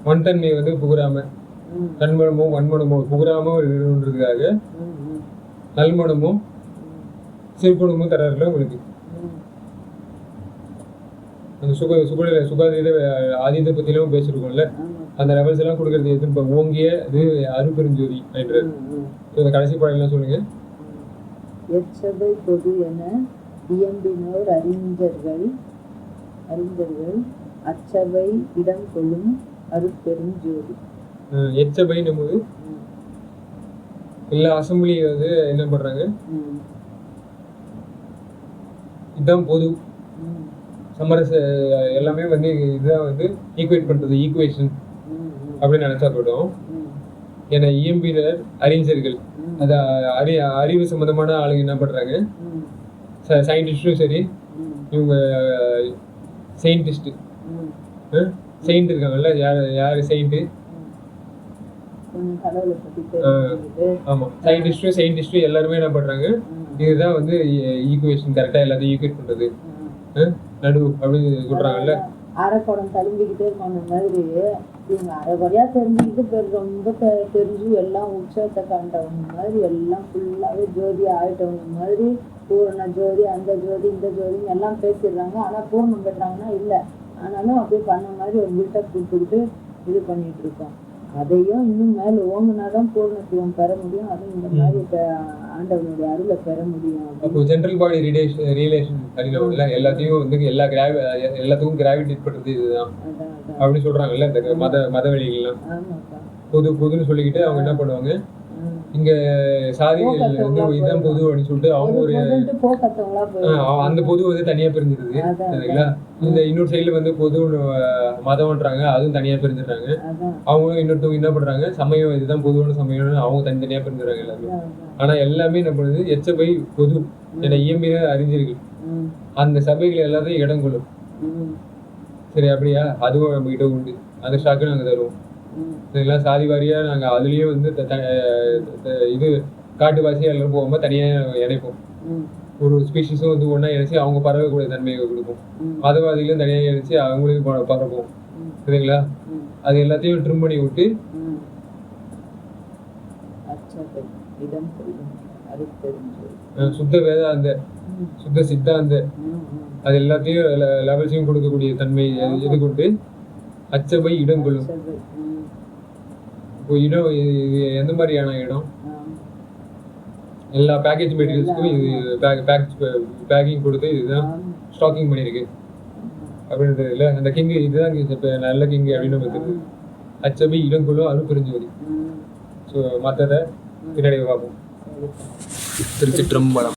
மண்தன்மையை வந்து புகுறாம, தன்மனமோ வன்மனமோ புகுறாம இருக்கணுன்றதுக்காக நல்மனமும் சிறுகுணமும் தர்றாருல உங்களுக்கு. அந்த சுகாதீத ஆதீத பத்திலும் பேசிருக்கோம்ல, அந்த லெவல்ஸ் எல்லாம் கொடுக்கறது எது ஓங்கிய இது அருப்பெருஞ்சோதி அப்படின்றது. இந்த கடைசி பாடலாம் சொல்லுங்க. எச்சபை பொது என இயம்பினோர் அறிஞர்கள் அச்சபை இடம் கொள்ளும் அருட்பெருஞ்சோதி. எச்சபை நம்ம எல்லா அசம்பிளி வந்து என்ன பண்றாங்க, இதுதான் பொது சமரச எல்லாமே வந்து இதுதான் வந்து ஈக்குவேட் பண்றது, ஈக்குவேஷன் அப்படின்னு நினைச்சா போயிடும். ஏன்னா இயம்பினர் அறிஞர்கள், அது அறிவு சம்பந்தமான ஆளுங்க என்ன பண்றாங்க, சயின்டிஸ்டும் சரி, இவங்க செயின்ட் இருக்காங்கல்ல, யாரு செயின்ட், ஆமா சயின்டிஸ்டும் எல்லாருமே என்ன பண்றாங்க, இதுதான் வந்து ஈக்குவேஷன் கரெக்டா எல்லாத்தையும் ஈக்குவேட் பண்றது நடு அப்படின்னு சொல்றாங்கல்ல. அரைக்குடம் தழும்பிக்கிட்டே இருக்காங்க மாதிரி இவங்க அரைக்குறையா தெரிஞ்சுக்கிட்டு ரொம்ப தெரிஞ்சு எல்லாம் உற்சவத்தை கண்டவங்க மாதிரி எல்லாம் ஃபுல்லாவே ஜோதி ஆயிட்டவங்க மாதிரி பூரண ஜோதி அந்த ஜோதி இந்த ஜோதின்னு எல்லாம் பேசிடுறாங்க. ஆனா பூர்ணம் பெற்றாங்கன்னா இல்லை, ஆனாலும் அப்படியே பண்ண மாதிரி ஒரு பில்டப் கொடுத்துக்கிட்டு இது பண்ணிட்டு இருக்கோம். அதையும் இன்னும் மேல ஓங்குனாதான் பூர்ணத்துவம் பெற முடியும். அதுவும் இந்த மாதிரி ஆண்டவனுடைய அருளை பெற முடியும். அப்போ ஜென்ரல் பாடி ரிலேஷன் அப்படின்னா எல்லாத்தையும் வந்து எல்லாத்துக்கும் கிராவிடேட் பண்றது இதுதான் அப்படின்னு சொல்றாங்கல்ல இந்த மத வழிகள்லாம். பொதுன்னு சொல்லிக்கிட்டு அவங்க என்ன பண்ணுவாங்க, இங்க சாதிகள் வந்து இதுதான் பொது அப்படின்னு சொல்லிட்டு அவங்க ஒரு அந்த பொது வந்து தனியா பிரிஞ்சிருது சரிங்களா. இந்த இன்னொரு சைடுல வந்து பொது மதம்ன்றாங்க, அதுவும் தனியா பிரிஞ்சிடுறாங்க. அவங்களும் இன்னொருத்தவங்க என்ன பண்றாங்க, சமயம் இதுதான் பொதுவான சமயம்னு அவங்க தனித்தனியா பிரிஞ்சிடறாங்க எல்லாருமே. ஆனா எல்லாமே என்ன பண்ணுது, எச்சபை பொது என இயம்பின அறிஞர்கள் அந்த சபைகள் எல்லாத்தையும் இடம் கொள்ளும். சரி அப்படியா, அதுவும் நம்ம கிட்ட உண்டு, அந்த ஸ்டாக்கு நாங்க தருவோம் சரிங்களா. சாதி வாரியா நாங்க அதுலயும் வந்து இது காட்டுவாசியா எல்லாரும் போகும்போது தனியா இணைப்போம். ஒரு ஸ்பீஷிஸும் வந்து ஒன்னா இணைச்சு அவங்க பறவைக்கூடிய தன்மையை கொடுப்போம். மதவாதிகளும் தனியா இணைச்சு அவங்களையும் பறப்போம் சரிங்களா. அது எல்லாத்தையும் ட்ரிம் பண்ணி விட்டு சுத்த வேதாந்த சுத்த சித்தாந்த அது எல்லாத்தையும் லெவல்ஸையும் கொடுக்கக்கூடிய தன்மை இது கொண்டு அச்சபை இடம் கொள்ளும். இப்போ இடம் எந்த மாதிரியான இடம், எல்லா பேக்கேஜ் மெட்டீரியல்ஸ்க்கும் இது பேக்கிங் கொடுத்து இதுதான் ஸ்டாக்கிங் பண்ணியிருக்கு அப்படின்றது இல்லை. அந்த கிங் இதுதான் இப்போ நல்ல கிங் அப்படின்னு வந்துருக்கு. அச்சபை இடம் கொள்ளும் அருட்பெருஞ்சோதி. ஸோ மற்றதை பின்னாடி பார்ப்போம். திருச்சிற்றம்பலம்.